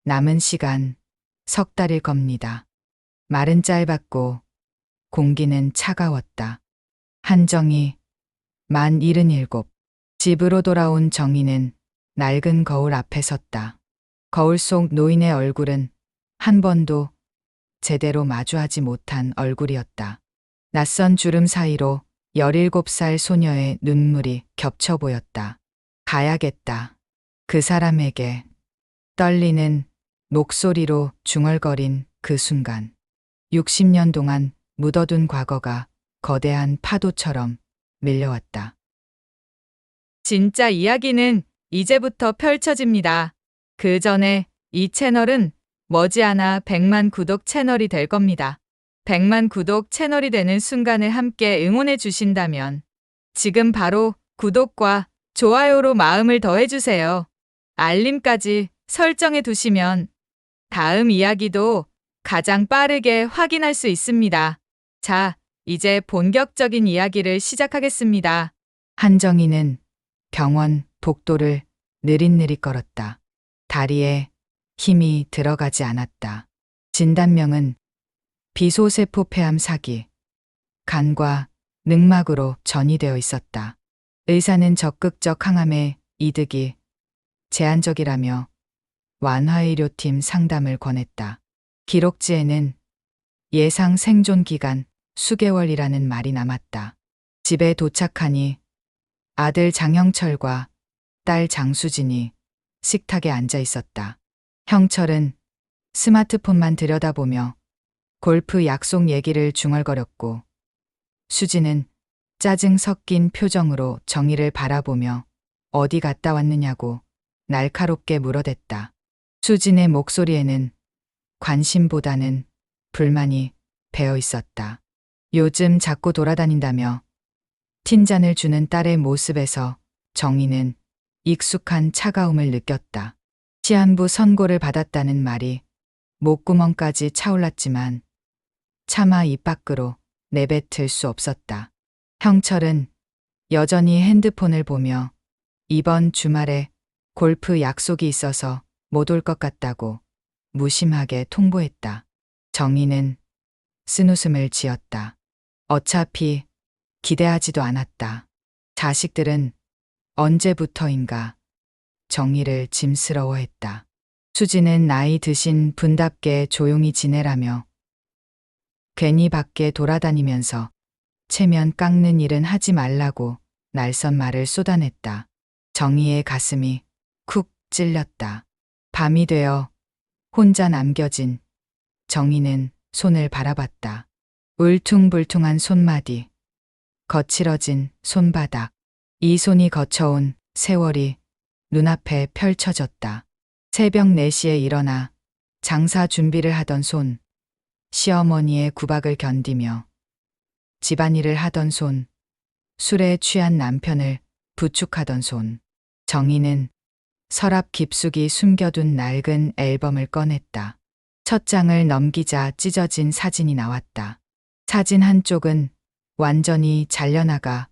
남은 시간 석 달일 겁니다. 말은 짧았고 공기는 차가웠다. 한정희, 만 77. 집으로 돌아온 정희는 낡은 거울 앞에 섰다. 거울 속 노인의 얼굴은 한 번도 제대로 마주하지 못한 얼굴이었다. 낯선 주름 사이로 17살 소녀의 눈물이 겹쳐 보였다. 가야겠다. 그 사람에게. 떨리는 목소리로 중얼거린 그 순간. 60년 동안 묻어둔 과거가 거대한 파도처럼 밀려왔다. 진짜 이야기는 이제부터 펼쳐집니다. 그 전에 이 채널은 머지않아 100만 구독 채널이 될 겁니다. 100만 구독 채널이 되는 순간을 함께 응원해 주신다면 지금 바로 구독과 좋아요로 마음을 더해주세요. 알림까지 설정해 두시면 다음 이야기도 가장 빠르게 확인할 수 있습니다. 자, 이제 본격적인 이야기를 시작하겠습니다. 한정희는 병원 복도를 느릿느릿 걸었다. 다리에 힘이 들어가지 않았다. 진단명은 비소세포 폐암 사기, 간과 늑막으로 전이되어 있었다. 의사는 적극적 항암의 이득이 제한적이라며 완화의료팀 상담을 권했다. 기록지에는 예상 생존 기간 수개월이라는 말이 남았다. 집에 도착하니 아들 장형철과 딸 장수진이 식탁에 앉아 있었다. 형철은 스마트폰만 들여다보며 골프 약속 얘기를 중얼거렸고 수진은 짜증 섞인 표정으로 정희를 바라보며 어디 갔다 왔느냐고 날카롭게 물어댔다. 수진의 목소리에는 관심보다는 불만이 배어 있었다. 요즘 자꾸 돌아다닌다며 틴잔을 주는 딸의 모습에서 정희는 익숙한 차가움을 느꼈다. 시한부 선고를 받았다는 말이 목구멍까지 차올랐지만 차마 입 밖으로 내뱉을 수 없었다. 형철은 여전히 핸드폰을 보며 이번 주말에 골프 약속이 있어서 못 올 것 같다고 무심하게 통보했다. 정희는 쓴웃음을 지었다. 어차피 기대하지도 않았다. 자식들은 언제부터인가 정희를 짐스러워했다. 수지는 나이 드신 분답게 조용히 지내라며 괜히 밖에 돌아다니면서 체면 깎는 일은 하지 말라고 날선 말을 쏟아냈다. 정희의 가슴이 쿡 찔렸다. 밤이 되어 혼자 남겨진 정희는 손을 바라봤다. 울퉁불퉁한 손마디, 거칠어진 손바닥, 이 손이 거쳐온 세월이 눈앞에 펼쳐졌다. 새벽 4시에 일어나 장사 준비를 하던 손, 시어머니의 구박을 견디며 집안일을 하던 손, 술에 취한 남편을 부축하던 손. 정희는 서랍 깊숙이 숨겨둔 낡은 앨범을 꺼냈다. 첫 장을 넘기자 찢어진 사진이 나왔다. 사진 한쪽은 완전히 잘려나가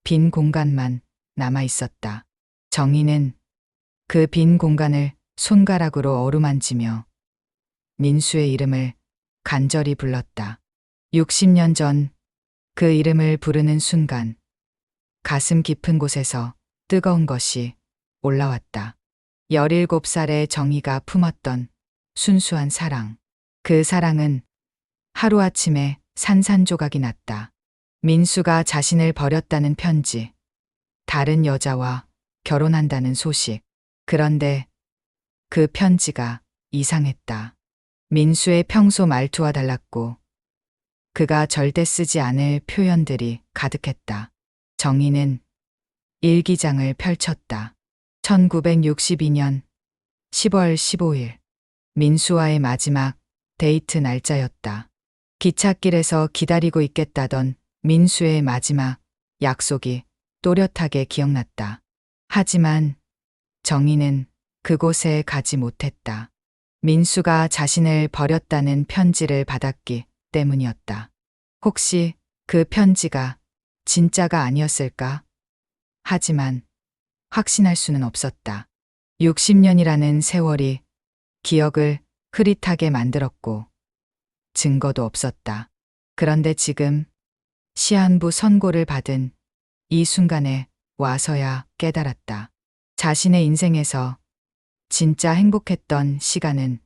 빈 공간만 남아 있었다. 정희는 그 빈 공간을 손가락으로 어루만지며 민수의 이름을 간절히 불렀다. 60년 전 그 이름을 부르는 순간 가슴 깊은 곳에서 뜨거운 것이 올라왔다. 17살의 정희가 품었던 순수한 사랑. 그 사랑은 하루아침에 산산조각이 났다. 민수가 자신을 버렸다는 편지, 다른 여자와 결혼한다는 소식. 그런데 그 편지가 이상했다. 민수의 평소 말투와 달랐고 그가 절대 쓰지 않을 표현들이 가득했다. 정희는 일기장을 펼쳤다. 1962년 10월 15일 민수와의 마지막 데이트 날짜였다. 기찻길에서 기다리고 있겠다던 민수의 마지막 약속이 또렷하게 기억났다. 하지만 정희는 그곳에 가지 못했다. 민수가 자신을 버렸다는 편지를 받았기 때문이었다. 혹시 그 편지가 진짜가 아니었을까? 하지만 확신할 수는 없었다. 60년이라는 세월이 기억을 흐릿하게 만들었고 증거도 없었다. 그런데 지금 시한부 선고를 받은 이 순간에 와서야 깨달았다. 자신의 인생에서 진짜 행복했던 시간은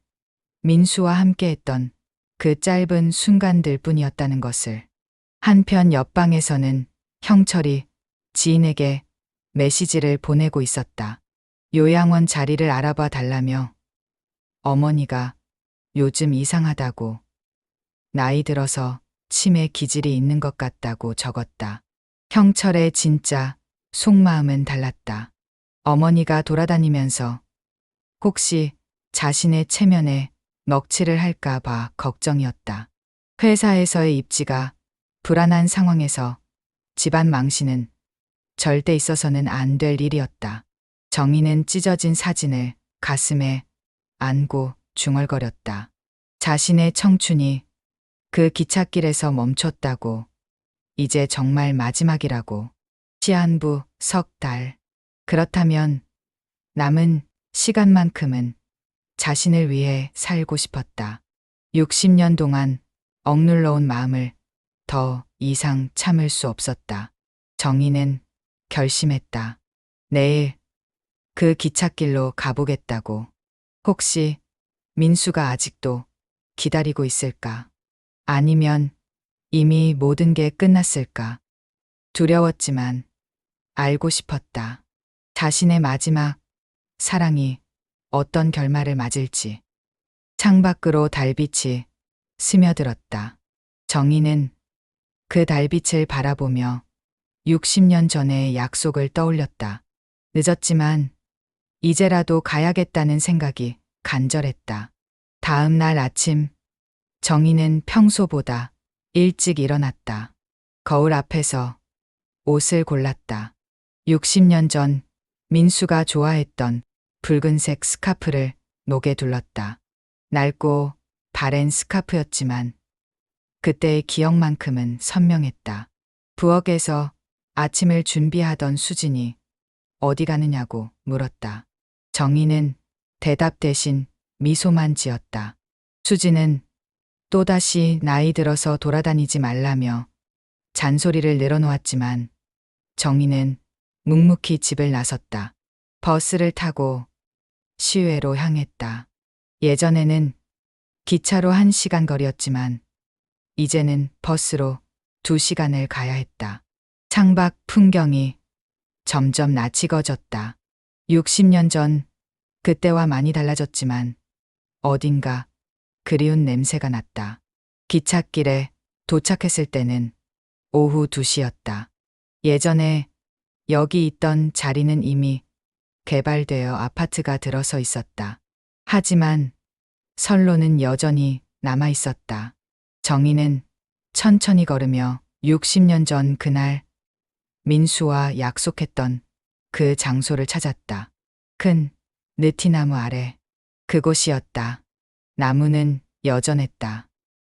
민수와 함께했던 그 짧은 순간들 뿐이었다는 것을. 한편 옆방에서는 형철이 지인에게 메시지를 보내고 있었다. 요양원 자리를 알아봐 달라며 어머니가 요즘 이상하다고, 나이 들어서 치매 기질이 있는 것 같다고 적었다. 형철의 진짜 속마음은 달랐다. 어머니가 돌아다니면서 혹시 자신의 체면에 먹칠을 할까 봐 걱정이었다. 회사에서의 입지가 불안한 상황에서 집안 망신은 절대 있어서는 안 될 일이었다. 정희는 찢어진 사진을 가슴에 안고 중얼거렸다. 자신의 청춘이 그 기찻길에서 멈췄다고, 이제 정말 마지막이라고. 시한부 석 달. 그렇다면 남은 시간만큼은 자신을 위해 살고 싶었다. 60년 동안 억눌러온 마음을 더 이상 참을 수 없었다. 정희는 결심했다. 내일 그 기찻길로 가보겠다고. 혹시 민수가 아직도 기다리고 있을까? 아니면 이미 모든 게 끝났을까? 두려웠지만 알고 싶었다. 자신의 마지막 사랑이 어떤 결말을 맞을지. 창밖으로 달빛이 스며들었다. 정희는 그 달빛을 바라보며 60년 전의 약속을 떠올렸다. 늦었지만 이제라도 가야겠다는 생각이 간절했다. 다음 날 아침, 정희는 평소보다 일찍 일어났다. 거울 앞에서 옷을 골랐다. 60년 전 민수가 좋아했던 붉은색 스카프를 목에 둘렀다. 낡고 바랜 스카프였지만 그때의 기억만큼은 선명했다. 부엌에서 아침을 준비하던 수진이 어디 가느냐고 물었다. 정희는 대답 대신 미소만 지었다. 수진은 또다시 나이 들어서 돌아다니지 말라며 잔소리를 늘어놓았지만 정희는 묵묵히 집을 나섰다. 버스를 타고 시외로 향했다. 예전에는 기차로 1시간 거리였지만 이제는 버스로 2시간을 가야 했다. 창밖 풍경이 점점 낯익어졌다. 60년 전 그때와 많이 달라졌지만 어딘가 그리운 냄새가 났다. 기찻길에 도착했을 때는 오후 2시였다. 예전에 여기 있던 자리는 이미 개발되어 아파트가 들어서 있었다. 하지만 선로는 여전히 남아 있었다. 정희는 천천히 걸으며 60년 전 그날 민수와 약속했던 그 장소를 찾았다. 큰 느티나무 아래. 그곳이었다. 나무는 여전했다.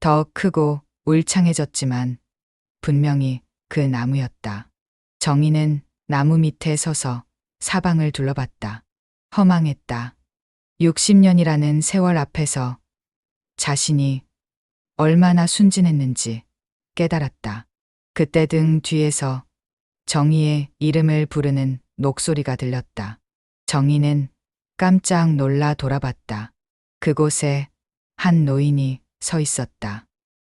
더 크고 울창해졌지만 분명히 그 나무였다. 정희는 나무 밑에 서서 사방을 둘러봤다. 허망했다. 60년이라는 세월 앞에서 자신이 얼마나 순진했는지 깨달았다. 그때 등 뒤에서 정희의 이름을 부르는 목소리가 들렸다. 정희는 깜짝 놀라 돌아봤다. 그곳에 한 노인이 서 있었다.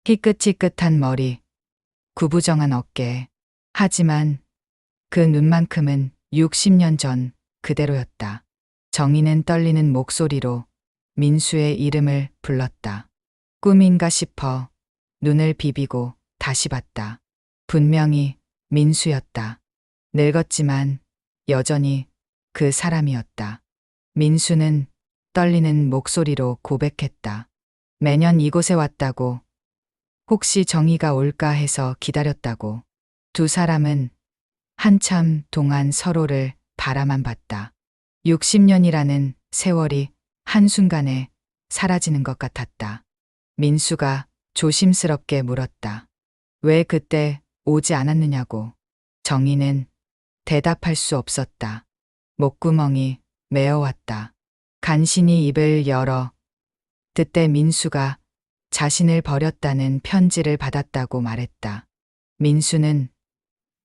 희끗희끗한 머리, 구부정한 어깨. 하지만 그 눈만큼은 60년 전 그대로였다. 정희는 떨리는 목소리로 민수의 이름을 불렀다. 꿈인가 싶어 눈을 비비고 다시 봤다. 분명히 민수였다. 늙었지만 여전히 그 사람이었다. 민수는 떨리는 목소리로 고백했다. 매년 이곳에 왔다고. 혹시 정희가 올까 해서 기다렸다고. 두 사람은 한참 동안 서로를 바라만 봤다. 60년이라는 세월이 한순간에 사라지는 것 같았다. 민수가 조심스럽게 물었다. 왜 그때 오지 않았느냐고. 정희는 대답할 수 없었다. 목구멍이 메어왔다. 간신히 입을 열어 그때 민수가 자신을 버렸다는 편지를 받았다고 말했다. 민수는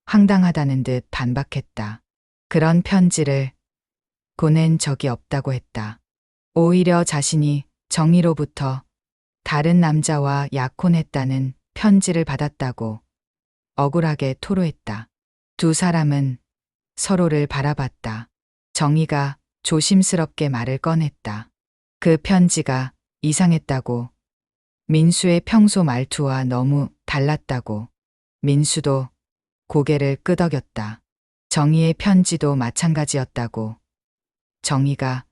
황당하다는 듯 반박했다. 그런 편지를 보낸 적이 없다고 했다. 오히려 자신이 정희로부터 다른 남자와 약혼했다는 편지를 받았다고 억울하게 토로했다. 두 사람은 서로를 바라봤다. 정희가 조심스럽게 말을 꺼냈다. 그 편지가 이상했다고. 민수의 평소 말투와 너무 달랐다고. 민수도 고개를 끄덕였다. 정희의 편지도 마찬가지였다고. 정희가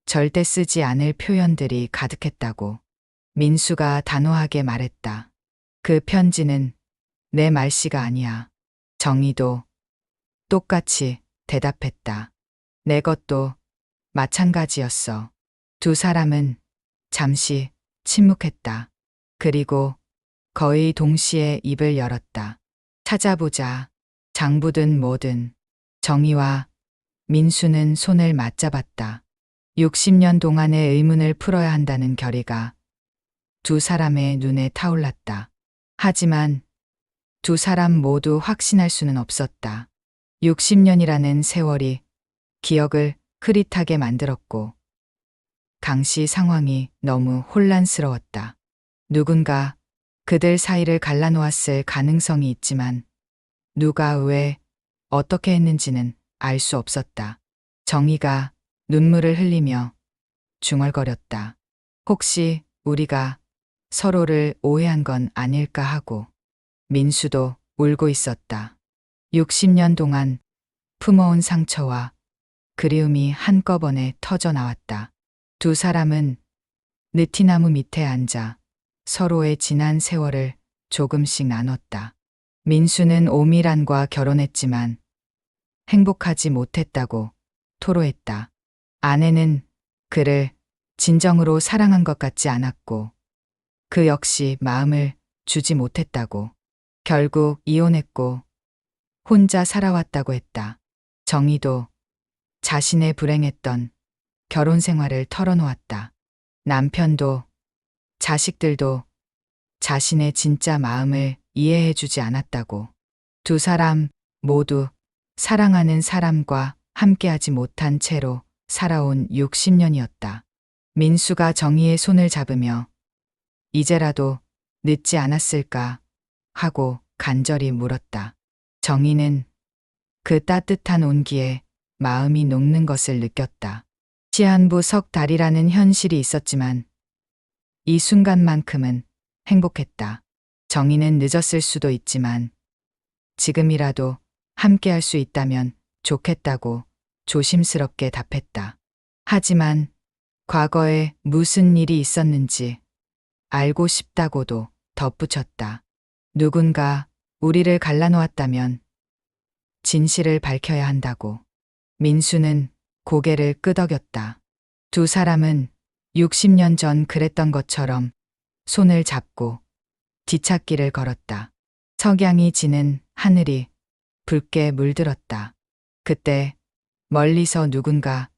절대 쓰지 않을 표현들이 가득했다고. 민수가 단호하게 말했다. 그 편지는 내 말씨가 아니야. 정희도 똑같이 대답했다. 내 것도 마찬가지였어. 두 사람은 잠시 침묵했다. 그리고 거의 동시에 입을 열었다. 찾아보자. 장부든 뭐든. 정희와 민수는 손을 맞잡았다. 60년 동안의 의문을 풀어야 한다는 결의가 두 사람의 눈에 타올랐다. 하지만 두 사람 모두 확신할 수는 없었다. 60년이라는 세월이 기억을 흐릿하게 만들었고 당시 상황이 너무 혼란스러웠다. 누군가 그들 사이를 갈라놓았을 가능성이 있지만 누가 왜 어떻게 했는지는 알 수 없었다. 정희가 눈물을 흘리며 중얼거렸다. 혹시 우리가 서로를 오해한 건 아닐까 하고. 민수도 울고 있었다. 60년 동안 품어온 상처와 그리움이 한꺼번에 터져 나왔다. 두 사람은 느티나무 밑에 앉아 서로의 지난 세월을 조금씩 나눴다. 민수는 오미란과 결혼했지만 행복하지 못했다고 토로했다. 아내는 그를 진정으로 사랑한 것 같지 않았고 그 역시 마음을 주지 못했다고. 결국 이혼했고 혼자 살아왔다고 했다. 정희도 자신의 불행했던 결혼 생활을 털어놓았다. 남편도 자식들도 자신의 진짜 마음을 이해해주지 않았다고. 두 사람 모두 사랑하는 사람과 함께하지 못한 채로 살아온 60년이었다. 민수가 정희의 손을 잡으며 이제라도 늦지 않았을까 하고 간절히 물었다. 정희는 그 따뜻한 온기에 마음이 녹는 것을 느꼈다. 시한부 석 달이라는 현실이 있었지만 이 순간만큼은 행복했다. 정희는 늦었을 수도 있지만 지금이라도 함께할 수 있다면 좋겠다고 조심스럽게 답했다. 하지만 과거에 무슨 일이 있었는지 알고 싶다고도 덧붙였다. 누군가 우리를 갈라놓았다면 진실을 밝혀야 한다고. 민수는 고개를 끄덕였다. 두 사람은 60년 전 그랬던 것처럼 손을 잡고 뒤찻길을 걸었다. 석양이 지는 하늘이 붉게 물들었다. 그때 멀리서 누군가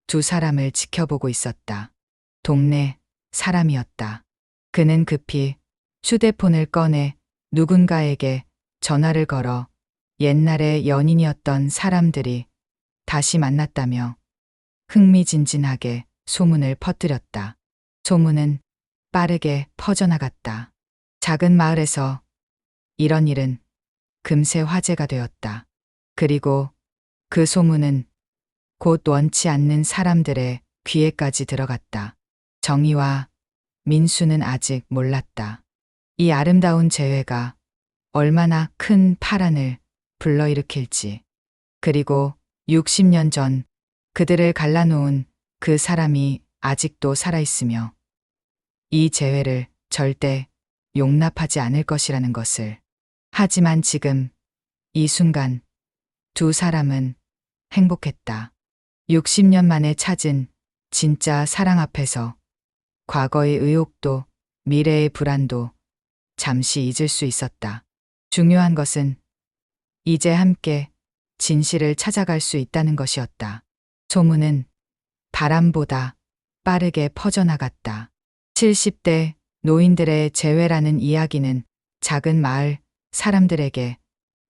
두 사람을 지켜보고 있었다. 동네 사람이었다. 그는 급히 휴대폰을 꺼내 누군가에게 전화를 걸어 옛날에 연인이었던 사람들이 다시 만났다며 흥미진진하게 소문을 퍼뜨렸다. 소문은 빠르게 퍼져나갔다. 작은 마을에서 이런 일은 금세 화제가 되었다. 그리고 그 소문은 곧 원치 않는 사람들의 귀에까지 들어갔다. 정희와 민수는 아직 몰랐다. 이 아름다운 재회가 얼마나 큰 파란을 불러일으킬지. 그리고 60년 전 그들을 갈라놓은 그 사람이 아직도 살아있으며 이 재회를 절대 용납하지 않을 것이라는 것을. 하지만 지금 이 순간 두 사람은 행복했다. 60년 만에 찾은 진짜 사랑 앞에서 과거의 의혹도 미래의 불안도 잠시 잊을 수 있었다. 중요한 것은 이제 함께 진실을 찾아갈 수 있다는 것이었다. 소문은 바람보다 빠르게 퍼져나갔다. 70대 노인들의 재회라는 이야기는 작은 마을 사람들에게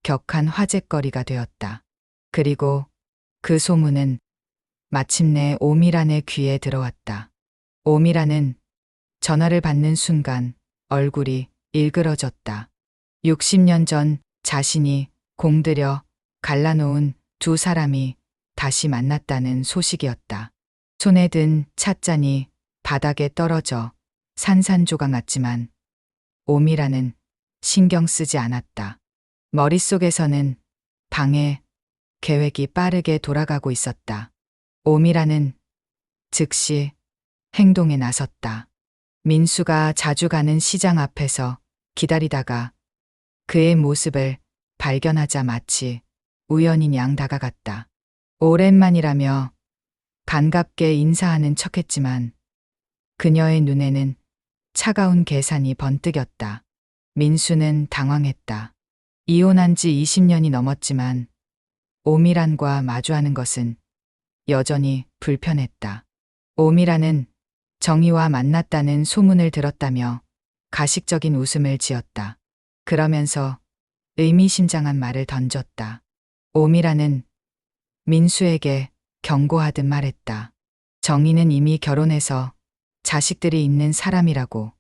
격한 화제거리가 되었다. 그리고 그 소문은 마침내 오미란의 귀에 들어왔다. 오미란은 전화를 받는 순간 얼굴이 일그러졌다. 60년 전 자신이 공들여 갈라놓은 두 사람이 다시 만났다는 소식이었다. 손에 든 찻잔이 바닥에 떨어져 산산조각 났지만 오미라는 신경 쓰지 않았다. 머릿속에서는 방해 계획이 빠르게 돌아가고 있었다. 오미라는 즉시 행동에 나섰다. 민수가 자주 가는 시장 앞에서 기다리다가 그의 모습을 발견하자 마치 우연인 양 다가갔다. 오랜만이라며 반갑게 인사하는 척했지만 그녀의 눈에는 차가운 계산이 번뜩였다. 민수는 당황했다. 이혼한 지 20년이 넘었지만 오미란과 마주하는 것은 여전히 불편했다. 오미란은 정희와 만났다는 소문을 들었다며 가식적인 웃음을 지었다. 그러면서 의미심장한 말을 던졌다. 오미란은 민수에게 경고하듯 말했다. 정희는 이미 결혼해서 자식들이 있는 사람이라고.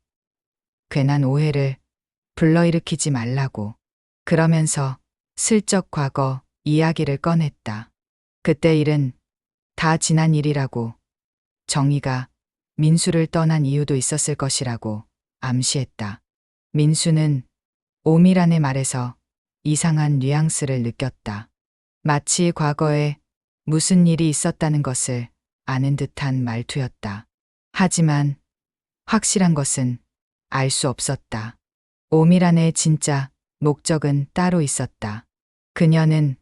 괜한 오해를 불러일으키지 말라고. 그러면서 슬쩍 과거 이야기를 꺼냈다. 그때 일은 다 지난 일이라고. 정희가 민수를 떠난 이유도 있었을 것이라고 암시했다. 민수는 오미란의 말에서 이상한 뉘앙스를 느꼈다. 마치 과거에 무슨 일이 있었다는 것을 아는 듯한 말투였다. 하지만 확실한 것은 알 수 없었다. 오미란의 진짜 목적은 따로 있었다. 그녀는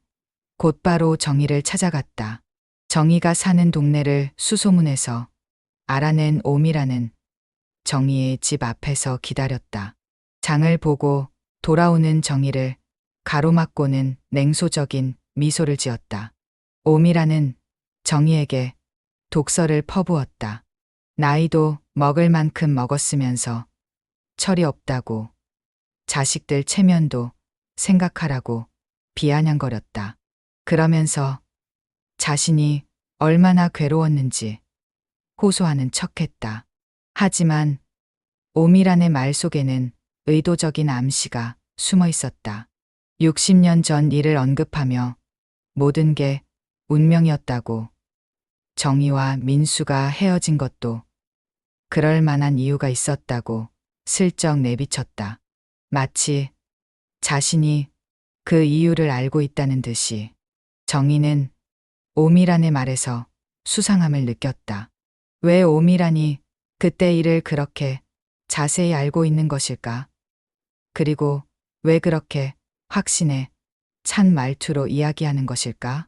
곧바로 정희를 찾아갔다. 정희가 사는 동네를 수소문해서 알아낸 오미란은 정희의 집 앞에서 기다렸다. 장을 보고 돌아오는 정희를 가로막고는 냉소적인 미소를 지었다. 오미란은 정희에게 독서를 퍼부었다. 나이도 먹을 만큼 먹었으면서 철이 없다고, 자식들 체면도 생각하라고 비아냥거렸다. 그러면서 자신이 얼마나 괴로웠는지 호소하는 척했다. 하지만 오미란의 말 속에는 의도적인 암시가 숨어 있었다. 60년 전 일을 언급하며 모든 게 운명이었다고, 정희와 민수가 헤어진 것도 그럴 만한 이유가 있었다고 슬쩍 내비쳤다. 마치 자신이 그 이유를 알고 있다는 듯이. 정희는 오미란의 말에서 수상함을 느꼈다. 왜 오미란이 그때 일을 그렇게 자세히 알고 있는 것일까? 그리고 왜 그렇게 확신에 찬 말투로 이야기하는 것일까?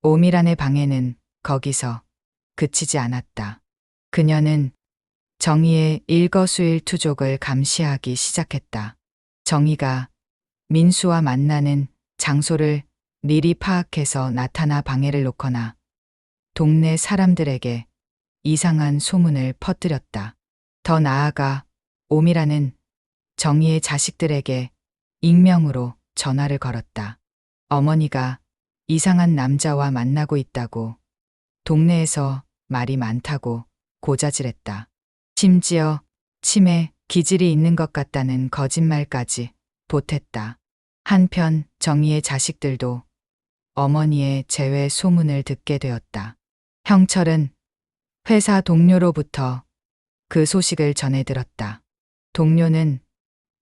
오미란의 방해는 거기서 그치지 않았다. 그녀는 정희의 일거수일투족을 감시하기 시작했다. 정희가 민수와 만나는 장소를 미리 파악해서 나타나 방해를 놓거나 동네 사람들에게 이상한 소문을 퍼뜨렸다. 더 나아가 오미라는 정희의 자식들에게 익명으로 전화를 걸었다. 어머니가 이상한 남자와 만나고 있다고, 동네에서 말이 많다고 고자질했다. 심지어 치매 기질이 있는 것 같다는 거짓말까지 보탰다. 한편 정희의 자식들도 어머니의 재회 소문을 듣게 되었다. 형철은 회사 동료로부터 그 소식을 전해 들었다. 동료는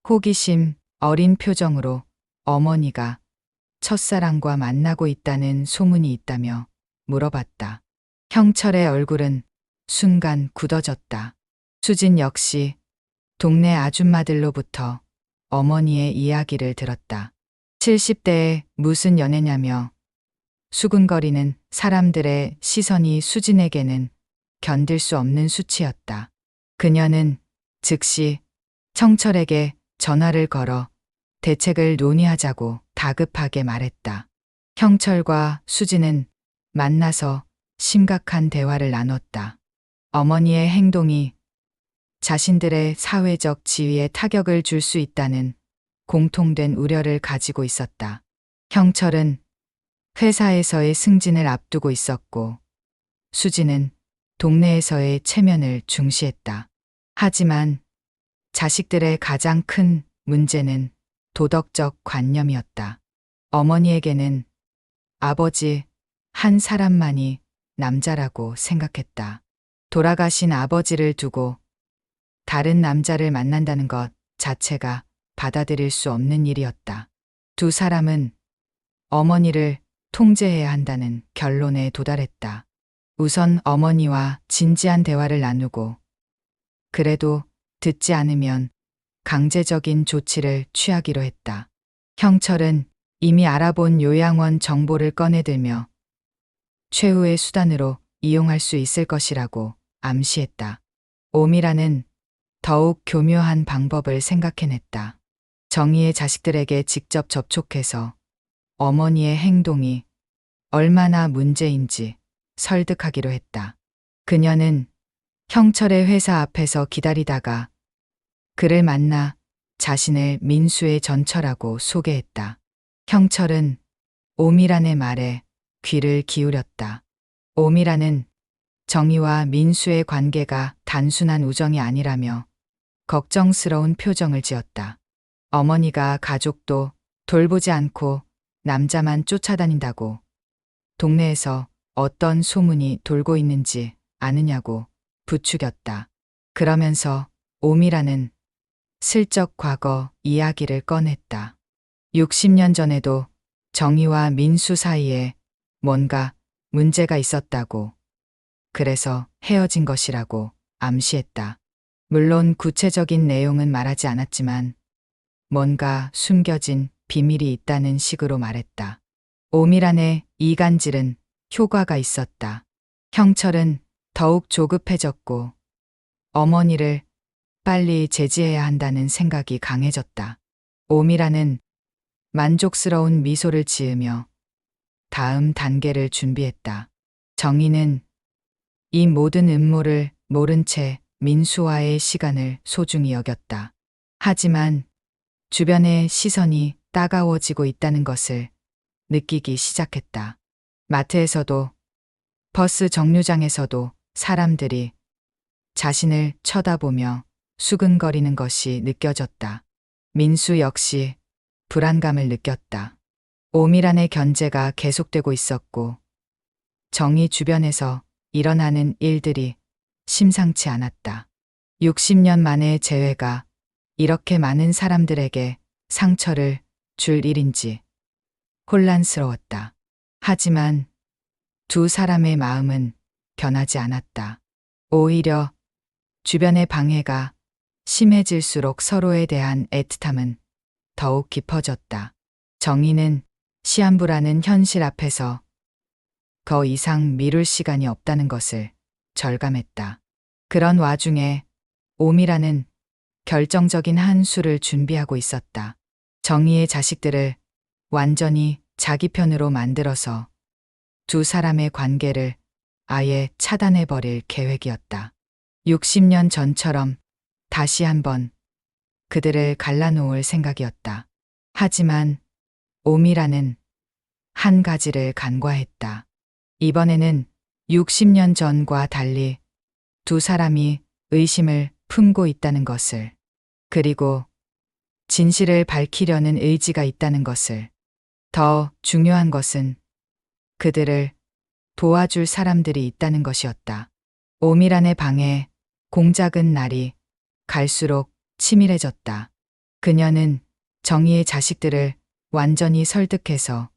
호기심 어린 표정으로 어머니가 첫사랑과 만나고 있다는 소문이 있다며 물어봤다. 형철의 얼굴은 순간 굳어졌다. 수진 역시 동네 아줌마들로부터 어머니의 이야기를 들었다. 70대에 무슨 연애냐며 수군거리는 사람들의 시선이 수진에게는 견딜 수 없는 수치였다. 그녀는 즉시 청철에게 전화를 걸어 대책을 논의하자고 다급하게 말했다. 형철과 수진은 만나서 심각한 대화를 나눴다. 어머니의 행동이 자신들의 사회적 지위에 타격을 줄 수 있다는 공통된 우려를 가지고 있었다. 형철은 회사에서의 승진을 앞두고 있었고 수지는 동네에서의 체면을 중시했다. 하지만 자식들의 가장 큰 문제는 도덕적 관념이었다. 어머니에게는 아버지 한 사람만이 남자라고 생각했다. 돌아가신 아버지를 두고 다른 남자를 만난다는 것 자체가 받아들일 수 없는 일이었다. 두 사람은 어머니를 통제해야 한다는 결론에 도달했다. 우선 어머니와 진지한 대화를 나누고 그래도 듣지 않으면 강제적인 조치를 취하기로 했다. 형철은 이미 알아본 요양원 정보를 꺼내들며 최후의 수단으로 이용할 수 있을 것이라고 암시했다. 오미라는 더욱 교묘한 방법을 생각해냈다. 정희의 자식들에게 직접 접촉해서 어머니의 행동이 얼마나 문제인지 설득하기로 했다. 그녀는 형철의 회사 앞에서 기다리다가 그를 만나 자신을 민수의 전처라고 소개했다. 형철은 오미란의 말에 귀를 기울였다. 오미란은 정희와 민수의 관계가 단순한 우정이 아니라며 걱정스러운 표정을 지었다. 어머니가 가족도 돌보지 않고 남자만 쫓아다닌다고 동네에서 어떤 소문이 돌고 있는지 아느냐고 부추겼다. 그러면서 오미라는 슬쩍 과거 이야기를 꺼냈다. 60년 전에도 정희와 민수 사이에 뭔가 문제가 있었다고, 그래서 헤어진 것이라고 암시했다. 물론 구체적인 내용은 말하지 않았지만 뭔가 숨겨진 비밀이 있다는 식으로 말했다. 오미란의 이간질은 효과가 있었다. 형철은 더욱 조급해졌고 어머니를 빨리 제지해야 한다는 생각이 강해졌다. 오미란은 만족스러운 미소를 지으며 다음 단계를 준비했다. 정희는 이 모든 음모를 모른 채 민수와의 시간을 소중히 여겼다. 하지만 주변의 시선이 따가워지고 있다는 것을 느끼기 시작했다. 마트에서도 버스 정류장에서도 사람들이 자신을 쳐다보며 수근거리는 것이 느껴졌다. 민수 역시 불안감을 느꼈다. 오미란의 견제가 계속되고 있었고 정희 주변에서 일어나는 일들이 심상치 않았다. 60년 만의 재회가 이렇게 많은 사람들에게 상처를 줄 일인지 혼란스러웠다. 하지만 두 사람의 마음은 변하지 않았다. 오히려 주변의 방해가 심해질수록 서로에 대한 애틋함은 더욱 깊어졌다. 정희는 시한부라는 현실 앞에서 더 이상 미룰 시간이 없다는 것을 절감했다. 그런 와중에 오미라는 결정적인 한 수를 준비하고 있었다. 정희의 자식들을 완전히 자기 편으로 만들어서 두 사람의 관계를 아예 차단해버릴 계획이었다. 60년 전처럼 다시 한번 그들을 갈라놓을 생각이었다. 하지만 오미라는 한 가지를 간과했다. 이번에는 60년 전과 달리 두 사람이 의심을 품고 있다는 것을, 그리고 진실을 밝히려는 의지가 있다는 것을, 더 중요한 것은 그들을 도와줄 사람들이 있다는 것이었다. 오미란의 방에 공작은 날이 갈수록 치밀해졌다. 그녀는 정희의 자식들을 완전히 설득해서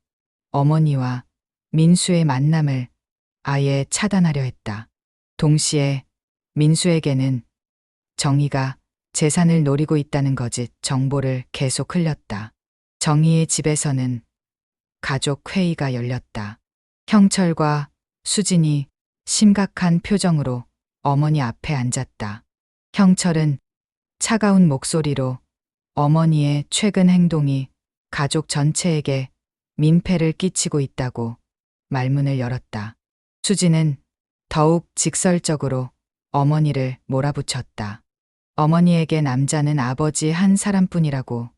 어머니와 민수의 만남을 아예 차단하려 했다. 동시에 민수에게는 정희가 재산을 노리고 있다는 거짓 정보를 계속 흘렸다. 정희의 집에서는 가족 회의가 열렸다. 형철과 수진이 심각한 표정으로 어머니 앞에 앉았다. 형철은 차가운 목소리로 어머니의 최근 행동이 가족 전체에게 민폐를 끼치고 있다고 말문을 열었다. 수진은 더욱 직설적으로 어머니를 몰아붙였다. 어머니에게 남자는 아버지 한 사람뿐이라고,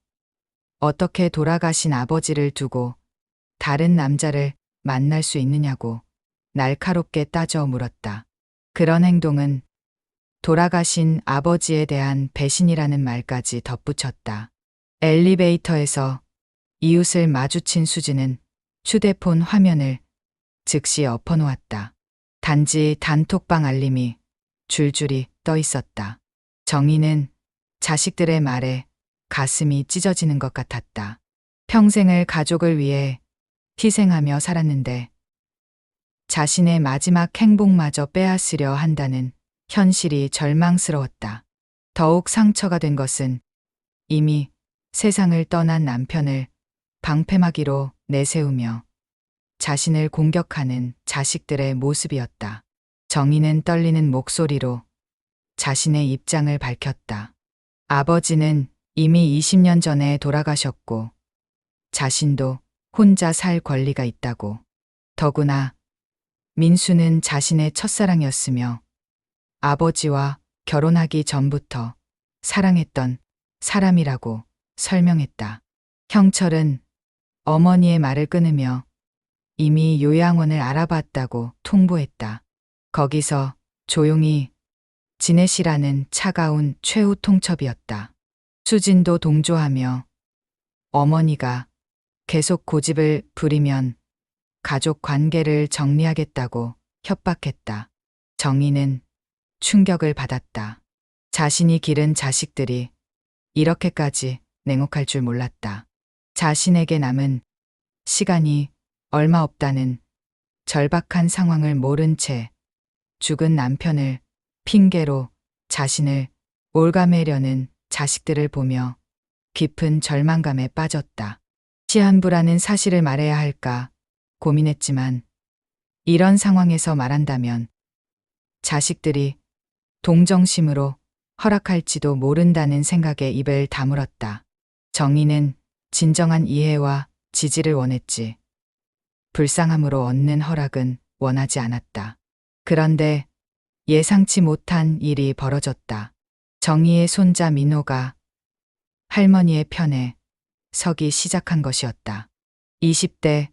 어떻게 돌아가신 아버지를 두고 다른 남자를 만날 수 있느냐고 날카롭게 따져 물었다. 그런 행동은 돌아가신 아버지에 대한 배신이라는 말까지 덧붙였다. 엘리베이터에서 이웃을 마주친 수지는 휴대폰 화면을 즉시 엎어놓았다. 단지 단톡방 알림이 줄줄이 떠 있었다. 정희는 자식들의 말에 가슴이 찢어지는 것 같았다. 평생을 가족을 위해 희생하며 살았는데 자신의 마지막 행복마저 빼앗으려 한다는 현실이 절망스러웠다. 더욱 상처가 된 것은 이미 세상을 떠난 남편을 방패막이로 내세우며 자신을 공격하는 자식들의 모습이었다. 정희는 떨리는 목소리로 자신의 입장을 밝혔다. 아버지는 이미 20년 전에 돌아가셨고 자신도 혼자 살 권리가 있다고. 더구나 민수는 자신의 첫사랑이었으며 아버지와 결혼하기 전부터 사랑했던 사람이라고 설명했다. 형철은 어머니의 말을 끊으며 이미 요양원을 알아봤다고 통보했다. 거기서 조용히 지내시라는 차가운 최후 통첩이었다. 수진도 동조하며 어머니가 계속 고집을 부리면 가족 관계를 정리하겠다고 협박했다. 정희는 충격을 받았다. 자신이 기른 자식들이 이렇게까지 냉혹할 줄 몰랐다. 자신에게 남은 시간이 얼마 없다는 절박한 상황을 모른 채 죽은 남편을 핑계로 자신을 올가매려는 자식들을 보며 깊은 절망감에 빠졌다. 시한부라는 사실을 말해야 할까 고민했지만 이런 상황에서 말한다면 자식들이 동정심으로 허락할지도 모른다는 생각에 입을 다물었다. 정희는 진정한 이해와 지지를 원했지. 불쌍함으로 얻는 허락은 원하지 않았다. 그런데 예상치 못한 일이 벌어졌다. 정희의 손자 민호가 할머니의 편에 서기 시작한 것이었다. 20대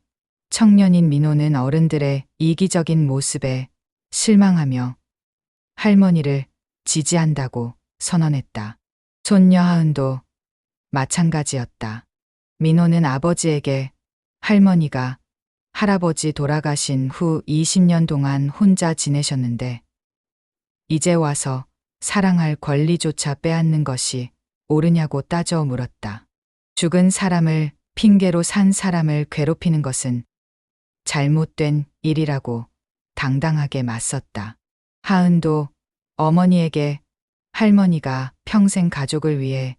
청년인 민호는 어른들의 이기적인 모습에 실망하며 할머니를 지지한다고 선언했다. 손녀 하은도 마찬가지였다. 민호는 아버지에게 할머니가 할아버지 돌아가신 후 20년 동안 혼자 지내셨는데 이제 와서 사랑할 권리조차 빼앗는 것이 옳으냐고 따져 물었다. 죽은 사람을 핑계로 산 사람을 괴롭히는 것은 잘못된 일이라고 당당하게 맞섰다. 하은도 어머니에게 할머니가 평생 가족을 위해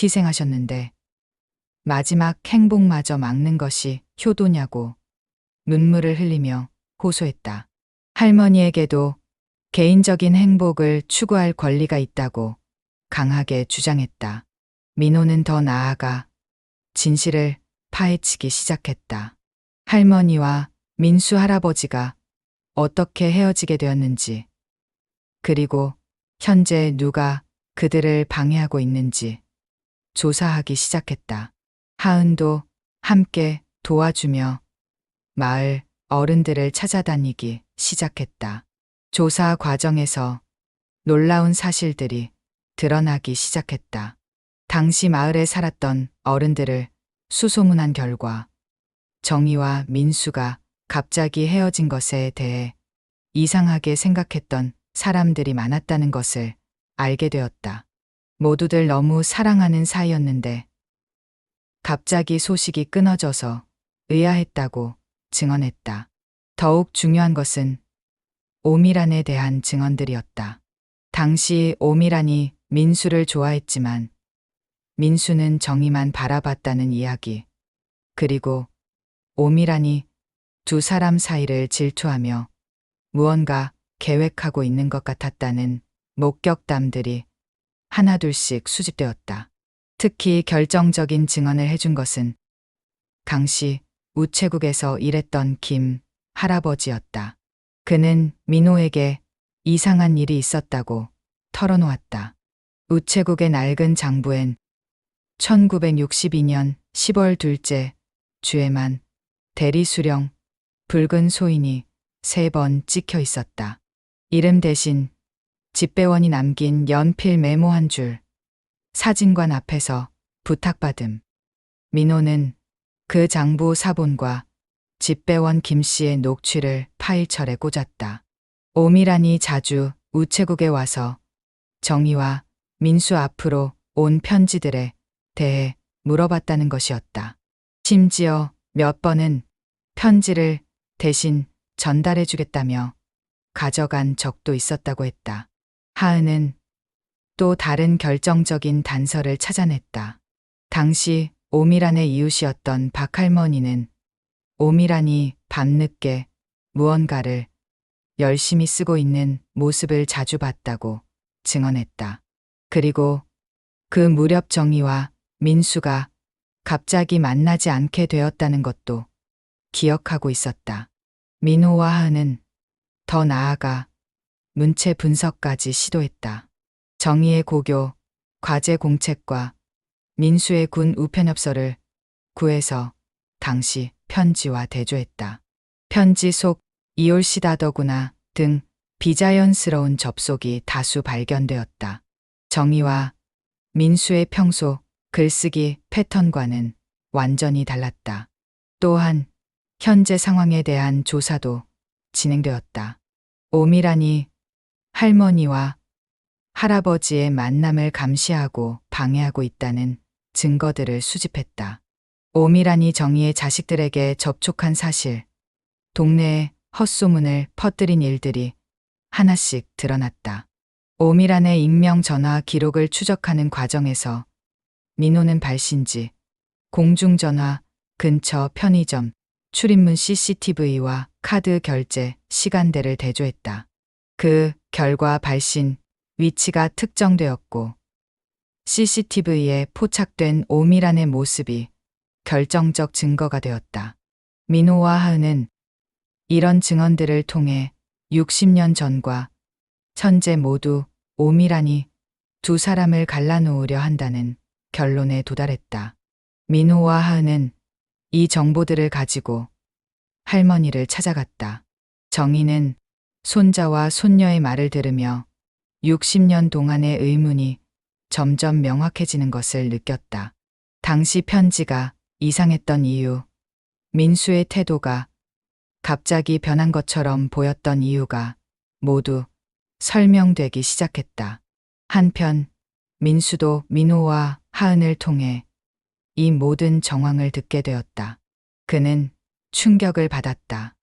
희생하셨는데 마지막 행복마저 막는 것이 효도냐고 눈물을 흘리며 호소했다. 할머니에게도 개인적인 행복을 추구할 권리가 있다고 강하게 주장했다. 민호는 더 나아가 진실을 파헤치기 시작했다. 할머니와 민수 할아버지가 어떻게 헤어지게 되었는지, 그리고 현재 누가 그들을 방해하고 있는지 조사하기 시작했다. 하은도 함께 도와주며 마을 어른들을 찾아다니기 시작했다. 조사 과정에서 놀라운 사실들이 드러나기 시작했다. 당시 마을에 살았던 어른들을 수소문한 결과 정희와 민수가 갑자기 헤어진 것에 대해 이상하게 생각했던 사람들이 많았다는 것을 알게 되었다. 모두들 너무 사랑하는 사이였는데 갑자기 소식이 끊어져서 의아했다고 증언했다. 더욱 중요한 것은 오미란에 대한 증언들이었다. 당시 오미란이 민수를 좋아했지만 민수는 정희만 바라봤다는 이야기, 그리고 오미란이 두 사람 사이를 질투하며 무언가 계획하고 있는 것 같았다는 목격담들이 하나둘씩 수집되었다. 특히 결정적인 증언을 해준 것은 강씨 우체국에서 일했던 김 할아버지였다. 그는 민호에게 이상한 일이 있었다고 털어놓았다. 우체국의 낡은 장부엔 1962년 10월 둘째 주에만 대리수령 붉은 소인이 3번 찍혀 있었다. 이름 대신 집배원이 남긴 연필 메모 한 줄. 사진관 앞에서 부탁받음. 민호는 그 장부 사본과 집배원 김씨의 녹취를 파일철에 꽂았다. 오미란이 자주 우체국에 와서 정희와 민수 앞으로 온 편지들에 대해 물어봤다는 것이었다. 심지어 몇 번은 편지를 대신 전달해 주겠다며 가져간 적도 있었다고 했다. 하은은 또 다른 결정적인 단서를 찾아냈다. 당시 오미란의 이웃이었던 박할머니는 오미란이 밤늦게 무언가를 열심히 쓰고 있는 모습을 자주 봤다고 증언했다. 그리고 그 무렵 정희와 민수가 갑자기 만나지 않게 되었다는 것도 기억하고 있었다. 민호와 하은은 더 나아가 문체 분석까지 시도했다. 정희의 고교, 과제 공책과 민수의 군 우편엽서를 구해서 당시 편지와 대조했다. 편지 속 이올시다더구나 등 비자연스러운 접속이 다수 발견되었다. 정희와 민수의 평소 글쓰기 패턴과는 완전히 달랐다. 또한 현재 상황에 대한 조사도 진행되었다. 오미란이 할머니와 할아버지의 만남을 감시하고 방해하고 있다는 증거들을 수집했다. 오미란이 정희의 자식들에게 접촉한 사실, 동네에 헛소문을 퍼뜨린 일들이 하나씩 드러났다. 오미란의 익명 전화 기록을 추적하는 과정에서 민호는 발신지, 공중전화, 근처 편의점, 출입문 CCTV와 카드 결제 시간대를 대조했다. 그 결과 발신 위치가 특정되었고 CCTV에 포착된 오미란의 모습이 결정적 증거가 되었다. 민호와 하은은 이런 증언들을 통해 60년 전과 현재 모두 오미란이 두 사람을 갈라놓으려 한다는 결론에 도달했다. 민호와 하은은 이 정보들을 가지고 할머니를 찾아갔다. 정희는 손자와 손녀의 말을 들으며 60년 동안의 의문이 점점 명확해지는 것을 느꼈다. 당시 편지가 이상했던 이유, 민수의 태도가 갑자기 변한 것처럼 보였던 이유가 모두 설명되기 시작했다. 한편 민수도 민호와 하은을 통해 이 모든 정황을 듣게 되었다. 그는 충격을 받았다.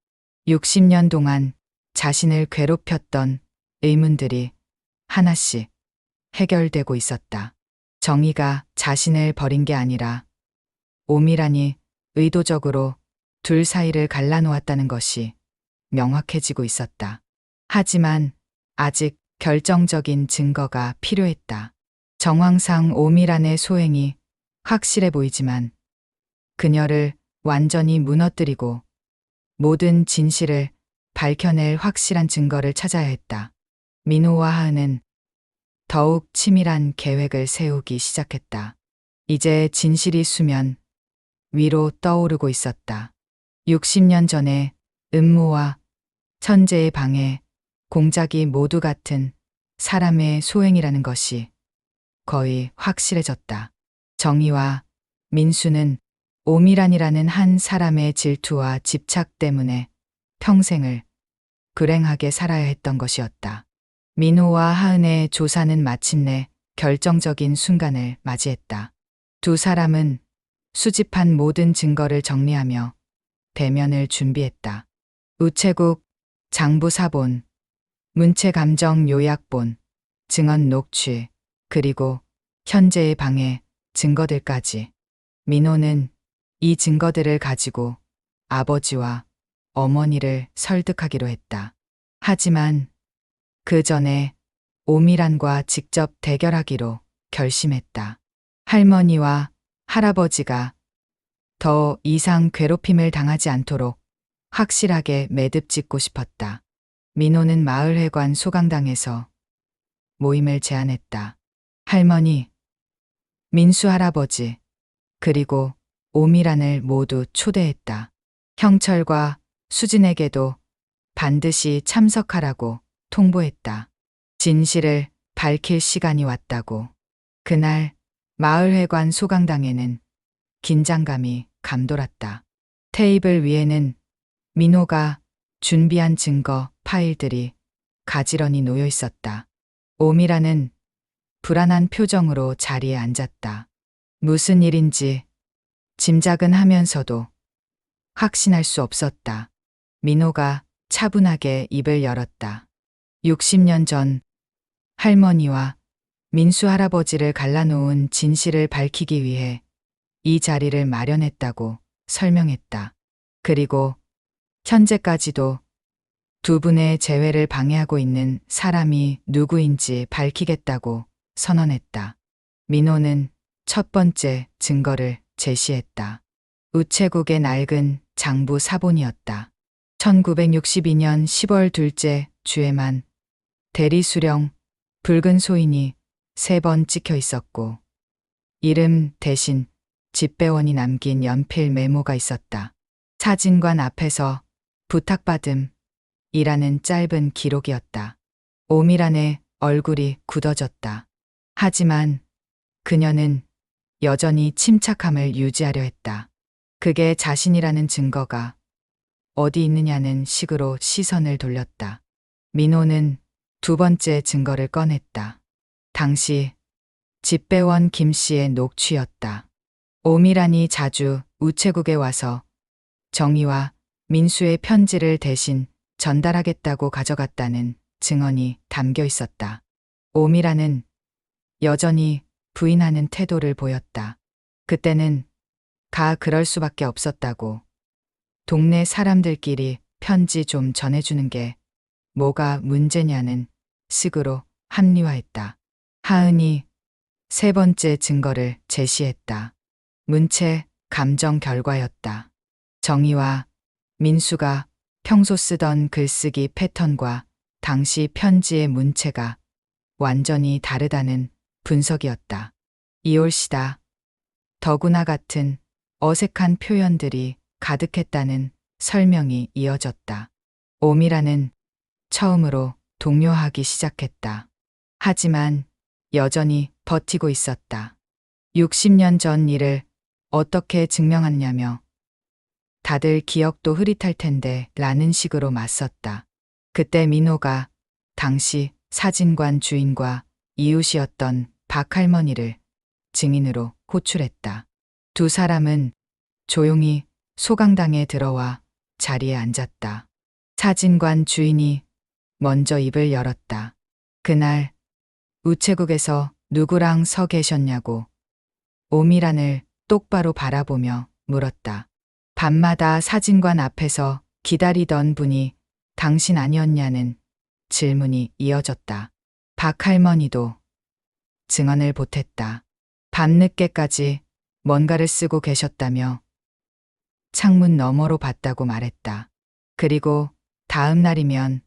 60년 동안 자신을 괴롭혔던 의문들이 하나씩 해결되고 있었다. 정희가 자신을 버린 게 아니라 오미란이 의도적으로 둘 사이를 갈라놓았다는 것이 명확해지고 있었다. 하지만 아직 결정적인 증거가 필요했다. 정황상 오미란의 소행이 확실해 보이지만 그녀를 완전히 무너뜨리고 모든 진실을 밝혀낼 확실한 증거를 찾아야 했다. 민호와 하은은 더욱 치밀한 계획을 세우기 시작했다. 이제 진실이 수면 위로 떠오르고 있었다. 60년 전에 음모와 천재의 방해, 공작이 모두 같은 사람의 소행이라는 것이 거의 확실해졌다. 정희와 민수는 오미란이라는 한 사람의 질투와 집착 때문에 평생을 불행하게 살아야 했던 것이었다. 민호와 하은의 조사는 마침내 결정적인 순간을 맞이했다. 두 사람은 수집한 모든 증거를 정리하며 대면을 준비했다. 우체국 장부 사본, 문체 감정 요약본, 증언 녹취, 그리고 현재의 방해 증거들까지. 민호는 이 증거들을 가지고 아버지와 어머니를 설득하기로 했다. 하지만 그 전에 오미란과 직접 대결하기로 결심했다. 할머니와 할아버지가 더 이상 괴롭힘을 당하지 않도록 확실하게 매듭 짓고 싶었다. 민호는 마을회관 소강당에서 모임을 제안했다. 할머니, 민수 할아버지, 그리고 오미란을 모두 초대했다. 형철과 수진에게도 반드시 참석하라고 통보했다. 진실을 밝힐 시간이 왔다고. 그날 마을회관 소강당에는 긴장감이 감돌았다. 테이블 위에는 민호가 준비한 증거 파일들이 가지런히 놓여 있었다. 오미라는 불안한 표정으로 자리에 앉았다. 무슨 일인지 짐작은 하면서도 확신할 수 없었다. 민호가 차분하게 입을 열었다. 60년 전 할머니와 민수 할아버지를 갈라놓은 진실을 밝히기 위해 이 자리를 마련했다고 설명했다. 그리고 현재까지도 두 분의 재회를 방해하고 있는 사람이 누구인지 밝히겠다고 선언했다. 민호는 첫 번째 증거를 제시했다. 우체국의 낡은 장부 사본이었다. 1962년 10월 둘째 주에만 대리수령 붉은 소인이 3번 찍혀 있었고 이름 대신 집배원이 남긴 연필 메모가 있었다. 사진관 앞에서 부탁받음 이라는 짧은 기록이었다. 오미란의 얼굴이 굳어졌다. 하지만 그녀는 여전히 침착함을 유지하려 했다. 그게 자신이라는 증거가 어디 있느냐는 식으로 시선을 돌렸다. 민호는 두 번째 증거를 꺼냈다. 당시 집배원 김 씨의 녹취였다. 오미란이 자주 우체국에 와서 정희와 민수의 편지를 대신 전달하겠다고 가져갔다는 증언이 담겨 있었다. 오미란은 여전히 부인하는 태도를 보였다. 그때는 그럴 수밖에 없었다고. 동네 사람들끼리 편지 좀 전해주는 게 뭐가 문제냐는 식으로 합리화했다. 하은이 세 번째 증거를 제시했다. 문체 감정 결과였다. 정희와 민수가 평소 쓰던 글쓰기 패턴과 당시 편지의 문체가 완전히 다르다는 분석이었다. 이올시다. 더구나 같은 어색한 표현들이 가득했다는 설명이 이어졌다. 오미라는 처음으로 동요하기 시작했다. 하지만 여전히 버티고 있었다. 60년 전 일을 어떻게 증명하냐며 다들 기억도 흐릿할 텐데 라는 식으로 맞섰다. 그때 민호가 당시 사진관 주인과 이웃이었던 박 할머니를 증인으로 호출했다. 두 사람은 조용히 소강당에 들어와 자리에 앉았다. 사진관 주인이 먼저 입을 열었다. 그날 우체국에서 누구랑 서 계셨냐고 오미란을 똑바로 바라보며 물었다. 밤마다 사진관 앞에서 기다리던 분이 당신 아니었냐는 질문이 이어졌다. 박 할머니도 증언을 보탰다. 밤늦게까지 뭔가를 쓰고 계셨다며 창문 너머로 봤다고 말했다. 그리고 다음 날이면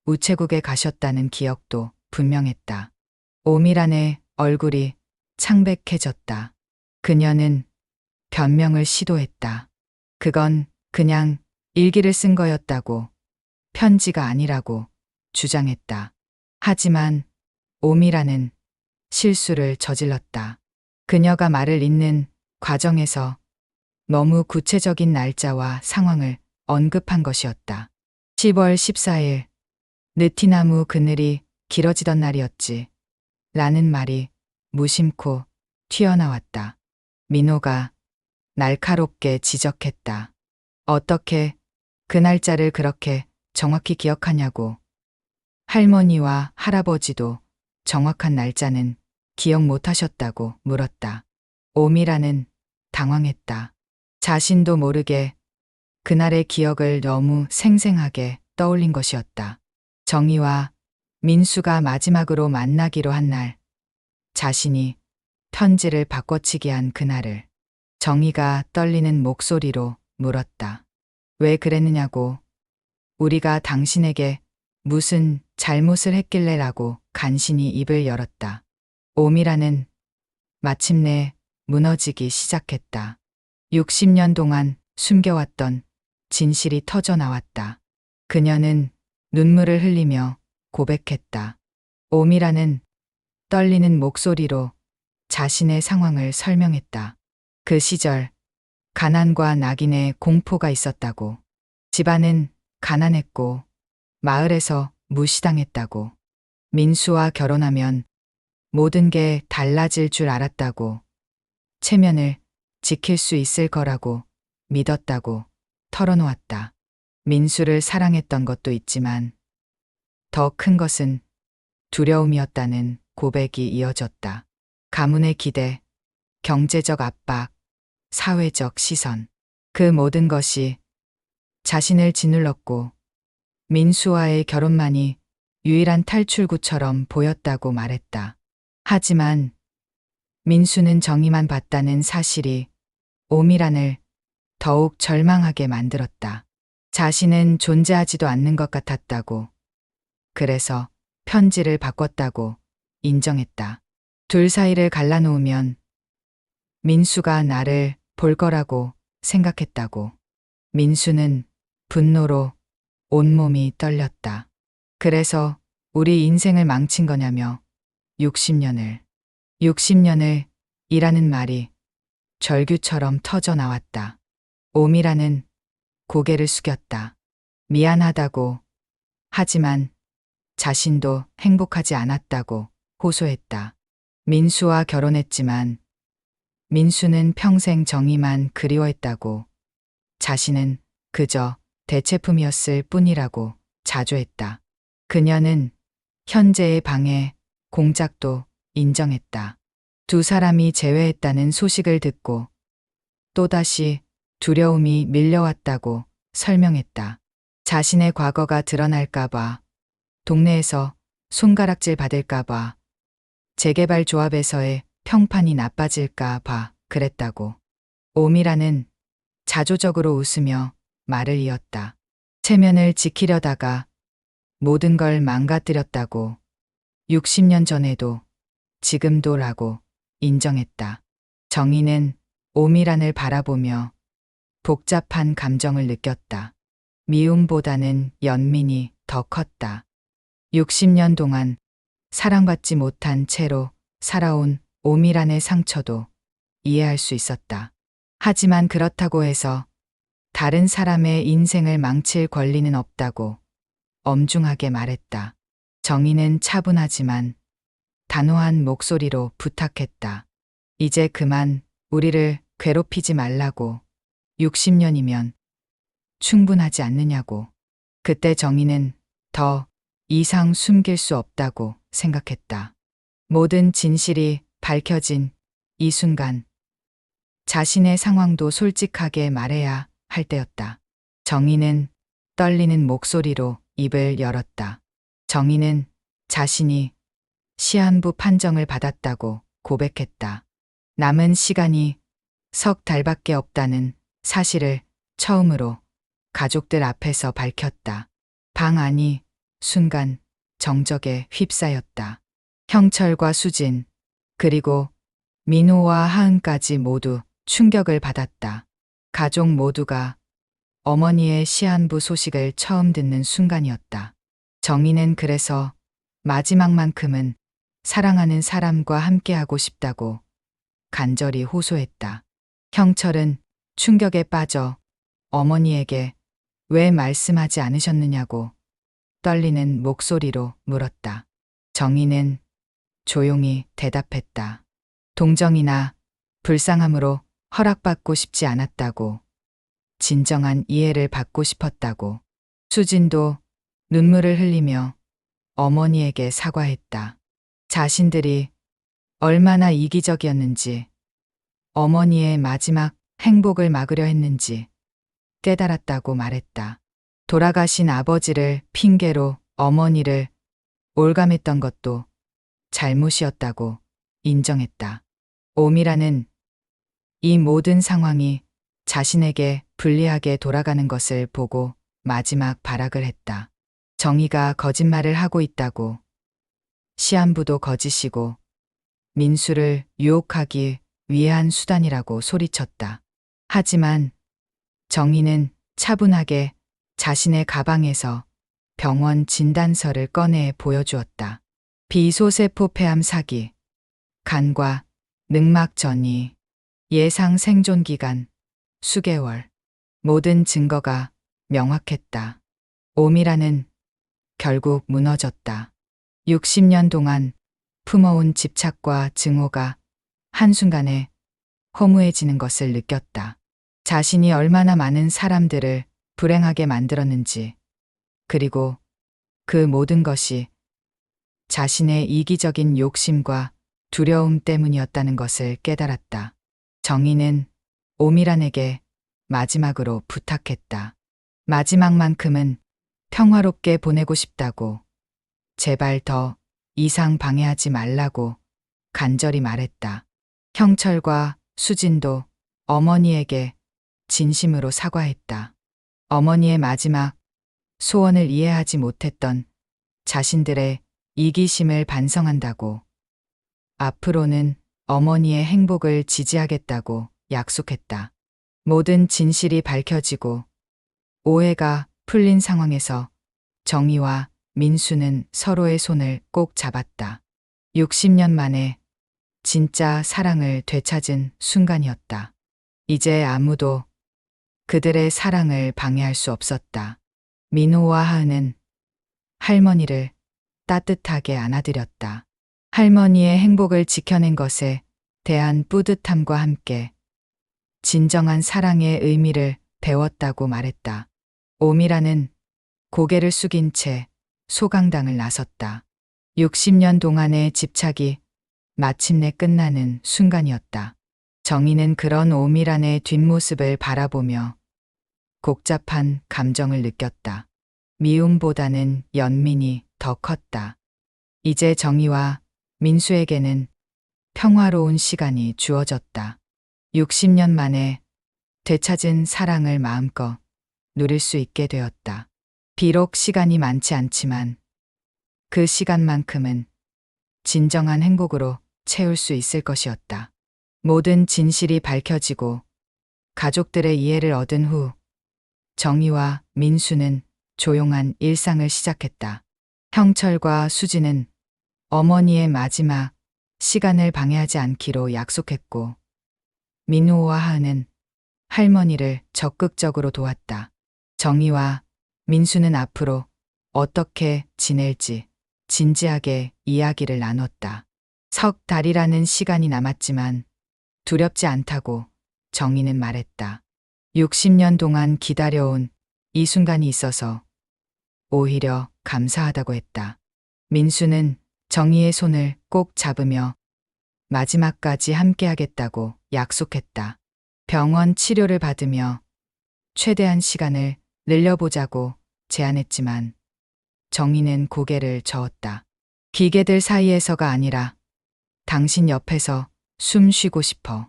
우체국에 가셨다는 기억도 분명했다. 오미란의 얼굴이 창백해졌다. 그녀는 변명을 시도했다. 그건 그냥 일기를 쓴 거였다고, 편지가 아니라고 주장했다. 하지만 오미란은 실수를 저질렀다. 그녀가 말을 잇는 과정에서 너무 구체적인 날짜와 상황을 언급한 것이었다. 10월 14일, 느티나무 그늘이 길어지던 날이었지. 라는 말이 무심코 튀어나왔다. 민호가 날카롭게 지적했다. 어떻게 그 날짜를 그렇게 정확히 기억하냐고. 할머니와 할아버지도 정확한 날짜는 기억 못하셨다고 물었다. 오미라는 당황했다. 자신도 모르게 그날의 기억을 너무 생생하게 떠올린 것이었다. 정희와 민수가 마지막으로 만나기로 한 날, 자신이 편지를 바꿔치기 한 그날을 정희가 떨리는 목소리로 물었다. 왜 그랬느냐고. 우리가 당신에게 무슨 잘못을 했길래라고 간신히 입을 열었다. 오미라는 마침내 무너지기 시작했다. 60년 동안 숨겨왔던 진실이 터져 나왔다. 그녀는 눈물을 흘리며 고백했다. 오미라는 떨리는 목소리로 자신의 상황을 설명했다. 그 시절 가난과 낙인의 공포가 있었다고. 집안은 가난했고 마을에서 무시당했다고. 민수와 결혼하면 모든 게 달라질 줄 알았다고. 체면을 지킬 수 있을 거라고 믿었다고 털어놓았다. 민수를 사랑했던 것도 있지만 더 큰 것은 두려움이었다는 고백이 이어졌다. 가문의 기대, 경제적 압박, 사회적 시선. 그 모든 것이 자신을 짓눌렀고 민수와의 결혼만이 유일한 탈출구처럼 보였다고 말했다. 하지만 민수는 정의만 봤다는 사실이 오미란을 더욱 절망하게 만들었다. 자신은 존재하지도 않는 것 같았다고. 그래서 편지를 바꿨다고 인정했다. 둘 사이를 갈라놓으면 민수가 나를 볼 거라고 생각했다고. 민수는 분노로 온몸이 떨렸다. 그래서 우리 인생을 망친 거냐며 60년을 이라는 말이 절규처럼 터져 나왔다. 오미라는 고개를 숙였다. 미안하다고. 하지만 자신도 행복하지 않았다고 호소했다. 민수와 결혼했지만 민수는 평생 정의만 그리워했다고. 자신은 그저 대체품이었을 뿐이라고 자조했다. 그녀는 현재의 방해, 공작도 인정했다. 두 사람이 재회했다는 소식을 듣고 또다시 두려움이 밀려왔다고 설명했다. 자신의 과거가 드러날까봐, 동네에서 손가락질 받을까봐, 재개발 조합에서의 평판이 나빠질까봐 그랬다고. 오미라는 자조적으로 웃으며 말을 이었다. 체면을 지키려다가 모든 걸 망가뜨렸다고. 60년 전에도 지금도라고 인정했다. 정의는 오미란을 바라보며 복잡한 감정을 느꼈다. 미움보다는 연민이 더 컸다. 60년 동안 사랑받지 못한 채로 살아온 오미란의 상처도 이해할 수 있었다. 하지만 그렇다고 해서 다른 사람의 인생을 망칠 권리는 없다고 엄중하게 말했다. 정의는 차분하지만 단호한 목소리로 부탁했다. 이제 그만 우리를 괴롭히지 말라고. 60년이면 충분하지 않느냐고. 그때 정의는 더 이상 숨길 수 없다고 생각했다. 모든 진실이 밝혀진 이 순간 자신의 상황도 솔직하게 말해야 할 때였다. 정의는 떨리는 목소리로 입을 열었다. 정의는 자신이 시한부 판정을 받았다고 고백했다. 남은 시간이 석 달밖에 없다는 사실을 처음으로 가족들 앞에서 밝혔다. 방 안이 순간 정적에 휩싸였다. 형철과 수진, 그리고 민호와 하은까지 모두 충격을 받았다. 가족 모두가 어머니의 시한부 소식을 처음 듣는 순간이었다. 정의는 그래서 마지막만큼은 사랑하는 사람과 함께하고 싶다고 간절히 호소했다. 형철은 충격에 빠져 어머니에게 왜 말씀하지 않으셨느냐고 떨리는 목소리로 물었다. 정의는 조용히 대답했다. 동정이나 불쌍함으로 허락받고 싶지 않았다고. 진정한 이해를 받고 싶었다고. 수진도 눈물을 흘리며 어머니에게 사과했다. 자신들이 얼마나 이기적이었는지, 어머니의 마지막 행복을 막으려 했는지 깨달았다고 말했다. 돌아가신 아버지를 핑계로 어머니를 올감했던 것도 잘못이었다고 인정했다. 오미라는 이 모든 상황이 자신에게 불리하게 돌아가는 것을 보고 마지막 발악을 했다. 정의가 거짓말을 하고 있다고. 시한부도 거짓이고 민수를 유혹하기 위한 수단이라고 소리쳤다. 하지만 정희는 차분하게 자신의 가방에서 병원 진단서를 꺼내 보여주었다. 비소세포 폐암 사기, 간과 늑막 전이, 예상 생존 기간 수개월. 모든 증거가 명확했다. 오미라는 결국 무너졌다. 60년 동안 품어온 집착과 증오가 한순간에 허무해지는 것을 느꼈다. 자신이 얼마나 많은 사람들을 불행하게 만들었는지, 그리고 그 모든 것이 자신의 이기적인 욕심과 두려움 때문이었다는 것을 깨달았다. 정희는 오미란에게 마지막으로 부탁했다. 마지막만큼은 평화롭게 보내고 싶다고, 제발 더 이상 방해하지 말라고 간절히 말했다. 형철과 수진도 어머니에게 진심으로 사과했다. 어머니의 마지막 소원을 이해하지 못했던 자신들의 이기심을 반성한다고, 앞으로는 어머니의 행복을 지지하겠다고 약속했다. 모든 진실이 밝혀지고 오해가 풀린 상황에서 정희와 민수는 서로의 손을 꼭 잡았다. 60년 만에 진짜 사랑을 되찾은 순간이었다. 이제 아무도 그들의 사랑을 방해할 수 없었다. 민호와 하은은 할머니를 따뜻하게 안아드렸다. 할머니의 행복을 지켜낸 것에 대한 뿌듯함과 함께 진정한 사랑의 의미를 배웠다고 말했다. 오미라는 고개를 숙인 채 소강당을 나섰다. 60년 동안의 집착이 마침내 끝나는 순간이었다. 정희는 그런 오미란의 뒷모습을 바라보며 복잡한 감정을 느꼈다. 미움보다는 연민이 더 컸다. 이제 정희와 민수에게는 평화로운 시간이 주어졌다. 60년 만에 되찾은 사랑을 마음껏 누릴 수 있게 되었다. 비록 시간이 많지 않지만 그 시간만큼은 진정한 행복으로 채울 수 있을 것이었다. 모든 진실이 밝혀지고 가족들의 이해를 얻은 후 정희와 민수는 조용한 일상을 시작했다. 형철과 수지는 어머니의 마지막 시간을 방해하지 않기로 약속했고, 민호와 하은은 할머니를 적극적으로 도왔다. 정희와 민수는 앞으로 어떻게 지낼지 진지하게 이야기를 나눴다. 석 달이라는 시간이 남았지만 두렵지 않다고 정희는 말했다. 60년 동안 기다려온 이 순간이 있어서 오히려 감사하다고 했다. 민수는 정희의 손을 꼭 잡으며 마지막까지 함께하겠다고 약속했다. 병원 치료를 받으며 최대한 시간을 늘려보자고 제안했지만 정희는 고개를 저었다. 기계들 사이에서가 아니라 당신 옆에서 숨 쉬고 싶어.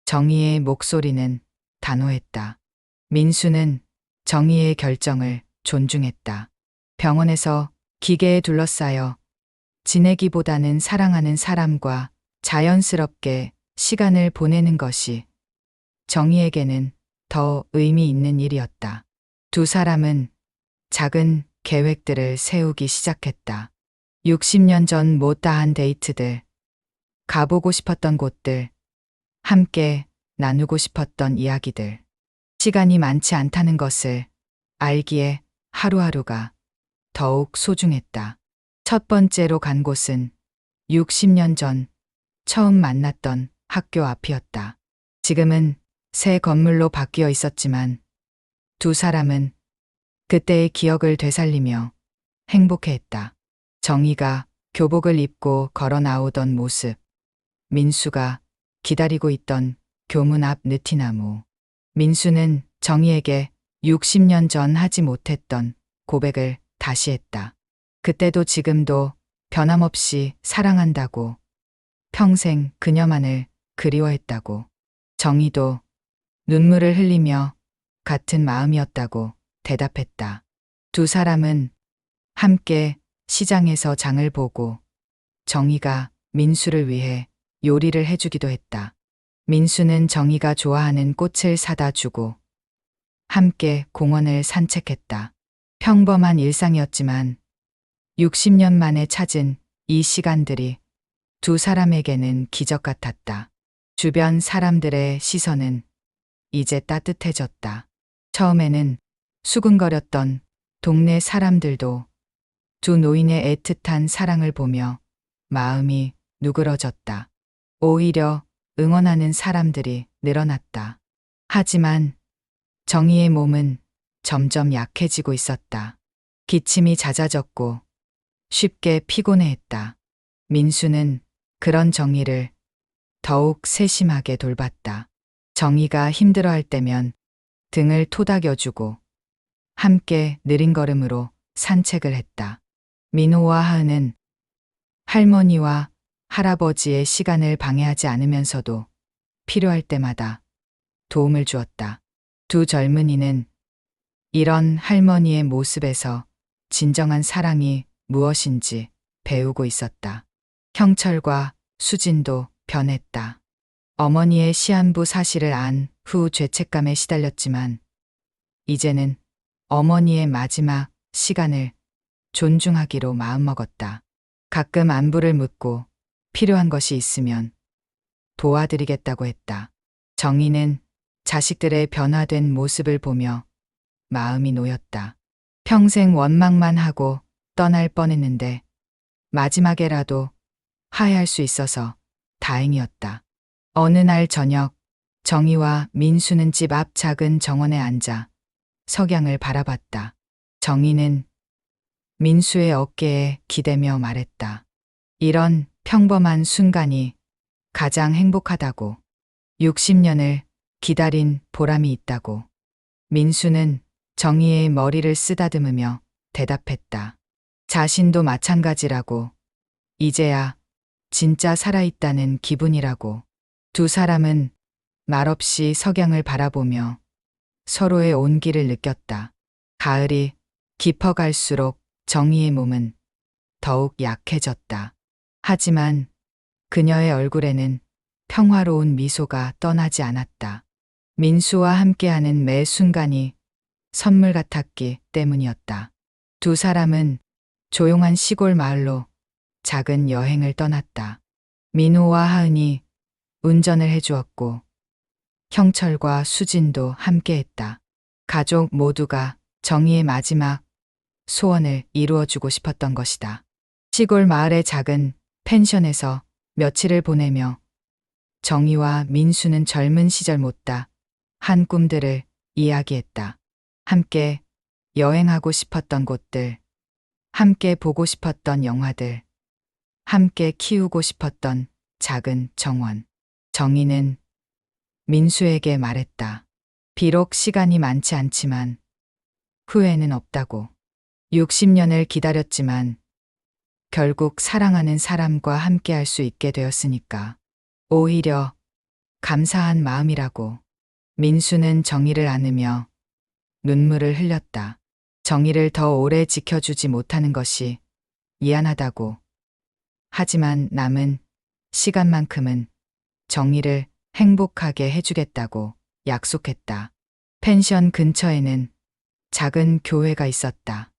정희의 목소리는 단호했다. 민수는 정희의 결정을 존중했다. 병원에서 기계에 둘러싸여 지내기보다는 사랑하는 사람과 자연스럽게 시간을 보내는 것이 정희에게는 더 의미 있는 일이었다. 두 사람은 작은 계획들을 세우기 시작했다. 60년 전 못다한 데이트들, 가보고 싶었던 곳들, 함께 나누고 싶었던 이야기들. 시간이 많지 않다는 것을 알기에 하루하루가 더욱 소중했다. 첫 번째로 간 곳은 60년 전 처음 만났던 학교 앞이었다. 지금은 새 건물로 바뀌어 있었지만 두 사람은 그때의 기억을 되살리며 행복해했다. 정희가 교복을 입고 걸어 나오던 모습, 민수가 기다리고 있던 교문 앞 느티나무. 민수는 정희에게 60년 전 하지 못했던 고백을 다시 했다. 그때도 지금도 변함없이 사랑한다고, 평생 그녀만을 그리워했다고. 정희도 눈물을 흘리며 같은 마음이었다고 대답했다. 두 사람은 함께 시장에서 장을 보고 정희가 민수를 위해 요리를 해주기도 했다. 민수는 정희가 좋아하는 꽃을 사다 주고 함께 공원을 산책했다. 평범한 일상이었지만 60년 만에 찾은 이 시간들이 두 사람에게는 기적 같았다. 주변 사람들의 시선은 이제 따뜻해졌다. 처음에는 수근거렸던 동네 사람들도 두 노인의 애틋한 사랑을 보며 마음이 누그러졌다. 오히려 응원하는 사람들이 늘어났다. 하지만 정희의 몸은 점점 약해지고 있었다. 기침이 잦아졌고 쉽게 피곤해했다. 민수는 그런 정희를 더욱 세심하게 돌봤다. 정희가 힘들어할 때면 등을 토닥여주고 함께 느린 걸음으로 산책을 했다. 민호와 하은은 할머니와 할아버지의 시간을 방해하지 않으면서도 필요할 때마다 도움을 주었다. 두 젊은이는 이런 할머니의 모습에서 진정한 사랑이 무엇인지 배우고 있었다. 형철과 수진도 변했다. 어머니의 시한부 사실을 안 후 죄책감에 시달렸지만 이제는 어머니의 마지막 시간을 존중하기로 마음먹었다. 가끔 안부를 묻고 필요한 것이 있으면 도와드리겠다고 했다. 정희는 자식들의 변화된 모습을 보며 마음이 놓였다. 평생 원망만 하고 떠날 뻔했는데 마지막에라도 화해할 수 있어서 다행이었다. 어느 날 저녁 정희와 민수는 집 앞 작은 정원에 앉아 석양을 바라봤다. 정희는 민수의 어깨에 기대며 말했다. 이런 평범한 순간이 가장 행복하다고. 60년을 기다린 보람이 있다고. 민수는 정희의 머리를 쓰다듬으며 대답했다. 자신도 마찬가지라고. 이제야 진짜 살아있다는 기분이라고. 두 사람은 말없이 석양을 바라보며 서로의 온기를 느꼈다. 가을이 깊어갈수록 정희의 몸은 더욱 약해졌다. 하지만 그녀의 얼굴에는 평화로운 미소가 떠나지 않았다. 민수와 함께하는 매 순간이 선물 같았기 때문이었다. 두 사람은 조용한 시골 마을로 작은 여행을 떠났다. 민호와 하은이 운전을 해주었고 형철과 수진도 함께했다. 가족 모두가 정희의 마지막 소원을 이루어주고 싶었던 것이다. 시골 마을의 작은 펜션에서 며칠을 보내며 정희와 민수는 젊은 시절 못다 한 꿈들을 이야기했다. 함께 여행하고 싶었던 곳들, 함께 보고 싶었던 영화들, 함께 키우고 싶었던 작은 정원. 정희는 민수에게 말했다. 비록 시간이 많지 않지만 후회는 없다고. 60년을 기다렸지만 결국 사랑하는 사람과 함께할 수 있게 되었으니까 오히려 감사한 마음이라고. 민수는 정희를 안으며 눈물을 흘렸다. 정희를 더 오래 지켜주지 못하는 것이 미안하다고. 하지만 남은 시간만큼은 정희를 행복하게 해주겠다고 약속했다. 펜션 근처에는 작은 교회가 있었다.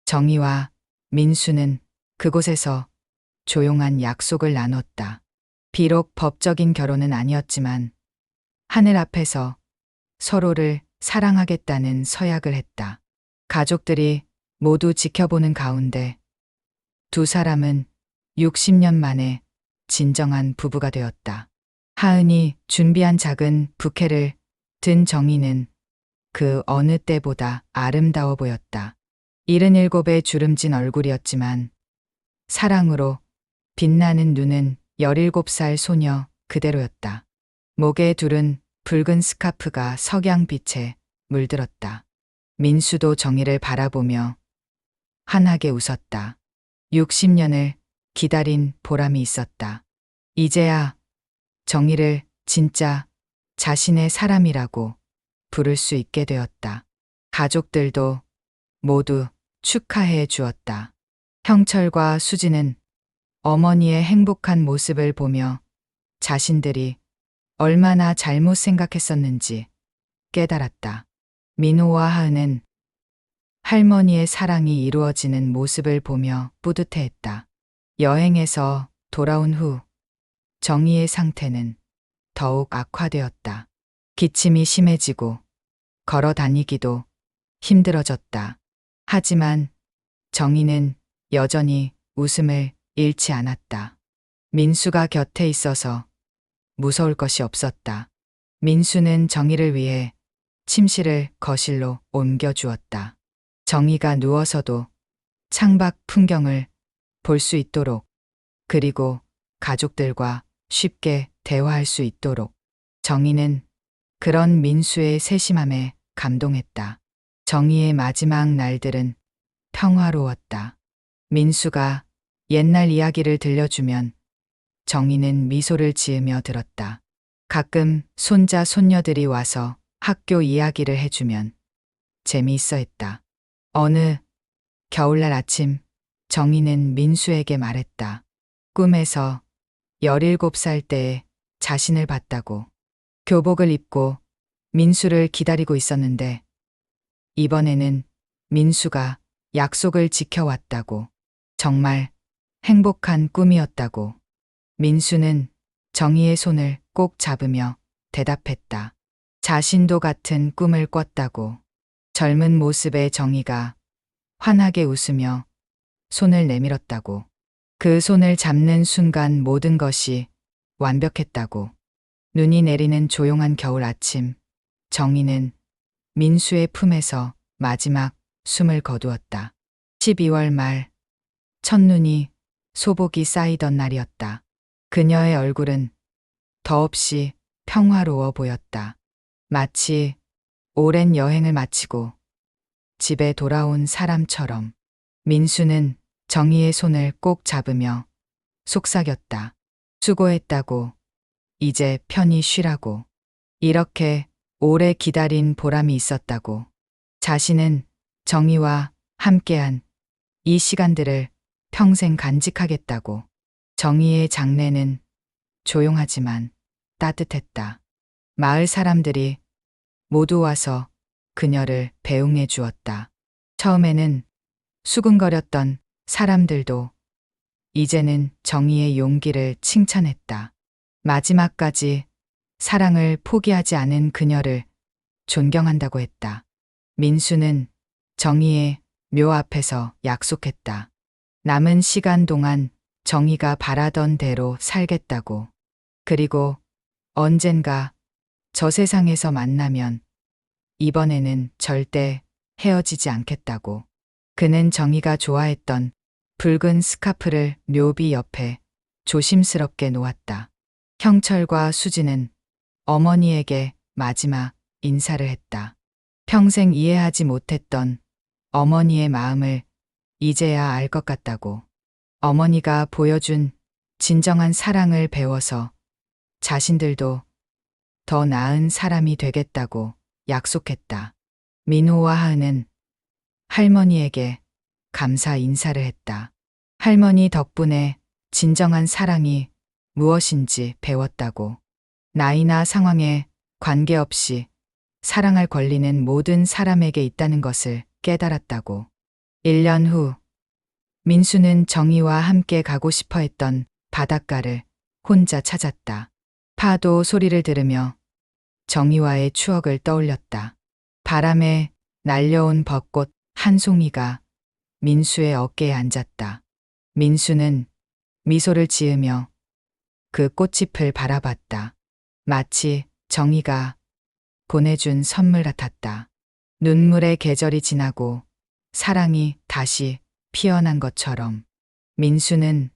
정희와 민수는 그곳에서 조용한 약속을 나눴다. 비록 법적인 결혼은 아니었지만 하늘 앞에서 서로를 사랑하겠다는 서약을 했다. 가족들이 모두 지켜보는 가운데 두 사람은 60년 만에 진정한 부부가 되었다. 하은이 준비한 작은 부케를 든 정희는 그 어느 때보다 아름다워 보였다. 77의 주름진 얼굴이었지만 사랑으로 빛나는 눈은 17살 소녀 그대로였다. 목에 두른 붉은 스카프가 석양빛에 물들었다. 민수도 정희를 바라보며 환하게 웃었다. 60년을 기다린 보람이 있었다. 이제야 정희를 진짜 자신의 사람이라고 부를 수 있게 되었다. 가족들도 모두 축하해 주었다. 형철과 수진은 어머니의 행복한 모습을 보며 자신들이 얼마나 잘못 생각했었는지 깨달았다. 민호와 하은은 할머니의 사랑이 이루어지는 모습을 보며 뿌듯해했다. 여행에서 돌아온 후 정희의 상태는 더욱 악화되었다. 기침이 심해지고 걸어 다니기도 힘들어졌다. 하지만 정희는 여전히 웃음을 잃지 않았다. 민수가 곁에 있어서 무서울 것이 없었다. 민수는 정희를 위해 침실을 거실로 옮겨주었다. 정희가 누워서도 창밖 풍경을 볼 수 있도록, 그리고 가족들과 쉽게 대화할 수 있도록. 정희는 그런 민수의 세심함에 감동했다. 정희의 마지막 날들은 평화로웠다. 민수가 옛날 이야기를 들려주면 정희는 미소를 지으며 들었다. 가끔 손자, 손녀들이 와서 학교 이야기를 해주면 재미있어 했다. 어느 겨울날 아침, 정희는 민수에게 말했다. 꿈에서 17살 때에 자신을 봤다고. 교복을 입고 민수를 기다리고 있었는데 이번에는 민수가 약속을 지켜왔다고. 정말 행복한 꿈이었다고. 민수는 정희의 손을 꼭 잡으며 대답했다. 자신도 같은 꿈을 꿨다고. 젊은 모습의 정희가 환하게 웃으며 손을 내밀었다고. 그 손을 잡는 순간 모든 것이 완벽했다고. 눈이 내리는 조용한 겨울 아침, 정희는 민수의 품에서 마지막 숨을 거두었다. 12월 말, 첫눈이 소복이 쌓이던 날이었다. 그녀의 얼굴은 더없이 평화로워 보였다. 마치 오랜 여행을 마치고 집에 돌아온 사람처럼. 민수는 정희의 손을 꼭 잡으며 속삭였다. 수고했다고. 이제 편히 쉬라고. 이렇게 오래 기다린 보람이 있었다고. 자신은 정희와 함께한 이 시간들을 평생 간직하겠다고. 정희의 장례는 조용하지만 따뜻했다. 마을 사람들이 모두 와서 그녀를 배웅해 주었다. 처음에는 수근거렸던 사람들도 이제는 정희의 용기를 칭찬했다. 마지막까지 사랑을 포기하지 않은 그녀를 존경한다고 했다. 민수는 정희의 묘 앞에서 약속했다. 남은 시간 동안 정희가 바라던 대로 살겠다고. 그리고 언젠가 저 세상에서 만나면 이번에는 절대 헤어지지 않겠다고. 그는 정희가 좋아했던 붉은 스카프를 묘비 옆에 조심스럽게 놓았다. 형철과 수지는 어머니에게 마지막 인사를 했다. 평생 이해하지 못했던 어머니의 마음을 이제야 알 것 같다고. 어머니가 보여준 진정한 사랑을 배워서 자신들도 더 나은 사람이 되겠다고 약속했다. 민호와 하은은 할머니에게 감사 인사를 했다. 할머니 덕분에 진정한 사랑이 무엇인지 배웠다고. 나이나 상황에 관계없이 사랑할 권리는 모든 사람에게 있다는 것을 깨달았다고. 1년 후, 민수는 정희와 함께 가고 싶어 했던 바닷가를 혼자 찾았다. 파도 소리를 들으며 정희와의 추억을 떠올렸다. 바람에 날려온 벚꽃 한 송이가 민수의 어깨에 앉았다. 민수는 미소를 지으며 그 꽃잎을 바라봤다. 마치 정희가 보내준 선물 같았다. 눈물의 계절이 지나고 사랑이 다시 피어난 것처럼. 민수는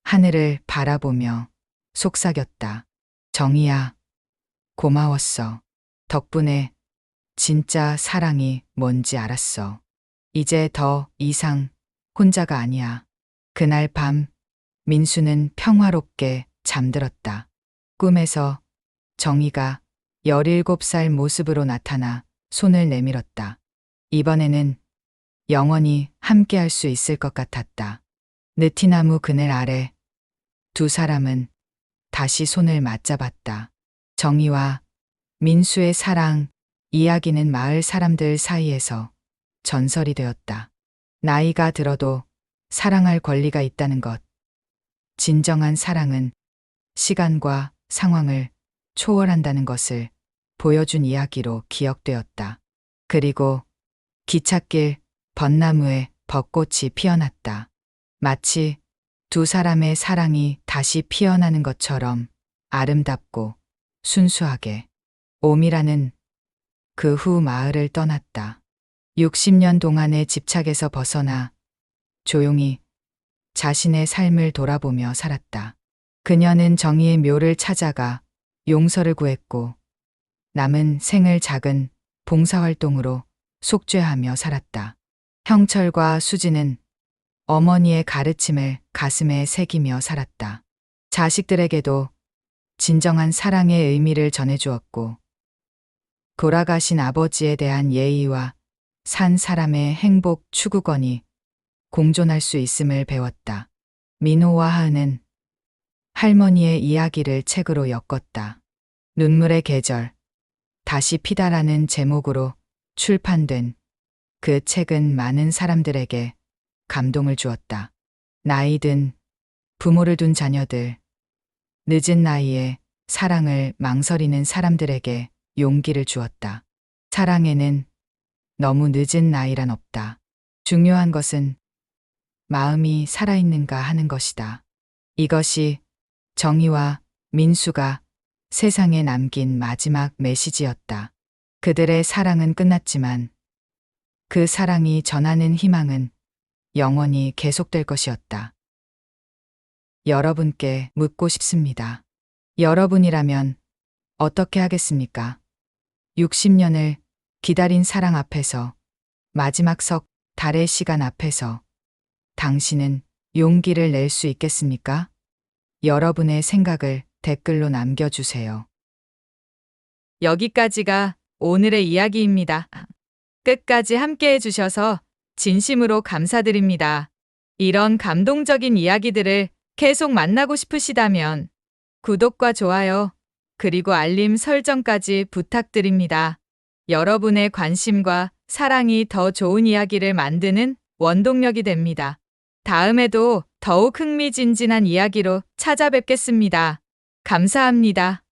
하늘을 바라보며 속삭였다. 정희야, 고마웠어. 덕분에 진짜 사랑이 뭔지 알았어. 이제 더 이상 혼자가 아니야. 그날 밤, 민수는 평화롭게 잠들었다. 꿈에서 정희가 17살 모습으로 나타나 손을 내밀었다. 이번에는 영원히 함께할 수 있을 것 같았다. 느티나무 그늘 아래 두 사람은 다시 손을 맞잡았다. 정희와 민수의 사랑 이야기는 마을 사람들 사이에서 전설이 되었다. 나이가 들어도 사랑할 권리가 있다는 것. 진정한 사랑은 시간과 상황을 초월한다는 것을 보여준 이야기로 기억되었다. 그리고 기찻길 벚나무에 벚꽃이 피어났다. 마치 두 사람의 사랑이 다시 피어나는 것처럼 아름답고 순수하게. 오미라는 그 후 마을을 떠났다. 60년 동안의 집착에서 벗어나 조용히 자신의 삶을 돌아보며 살았다. 그녀는 정의의 묘를 찾아가 용서를 구했고 남은 생을 작은 봉사활동으로 속죄하며 살았다. 형철과 수지는 어머니의 가르침을 가슴에 새기며 살았다. 자식들에게도 진정한 사랑의 의미를 전해주었고 돌아가신 아버지에 대한 예의와 산 사람의 행복 추구건이 공존할 수 있음을 배웠다. 민호와 하은은 할머니의 이야기를 책으로 엮었다. 눈물의 계절, 다시 피다라는 제목으로 출판된 그 책은 많은 사람들에게 감동을 주었다. 나이든 부모를 둔 자녀들, 늦은 나이에 사랑을 망설이는 사람들에게 용기를 주었다. 사랑에는 너무 늦은 나이란 없다. 중요한 것은 마음이 살아있는가 하는 것이다. 이것이 정희와 민수가 세상에 남긴 마지막 메시지였다. 그들의 사랑은 끝났지만 그 사랑이 전하는 희망은 영원히 계속될 것이었다. 여러분께 묻고 싶습니다. 여러분이라면 어떻게 하겠습니까? 60년을 기다린 사랑 앞에서, 마지막 석 달의 시간 앞에서 당신은 용기를 낼 수 있겠습니까? 여러분의 생각을 댓글로 남겨주세요. 여기까지가 오늘의 이야기입니다. 끝까지 함께 해주셔서 진심으로 감사드립니다. 이런 감동적인 이야기들을 계속 만나고 싶으시다면 구독과 좋아요, 그리고 알림 설정까지 부탁드립니다. 여러분의 관심과 사랑이 더 좋은 이야기를 만드는 원동력이 됩니다. 다음에도 더욱 흥미진진한 이야기로 찾아뵙겠습니다. 감사합니다.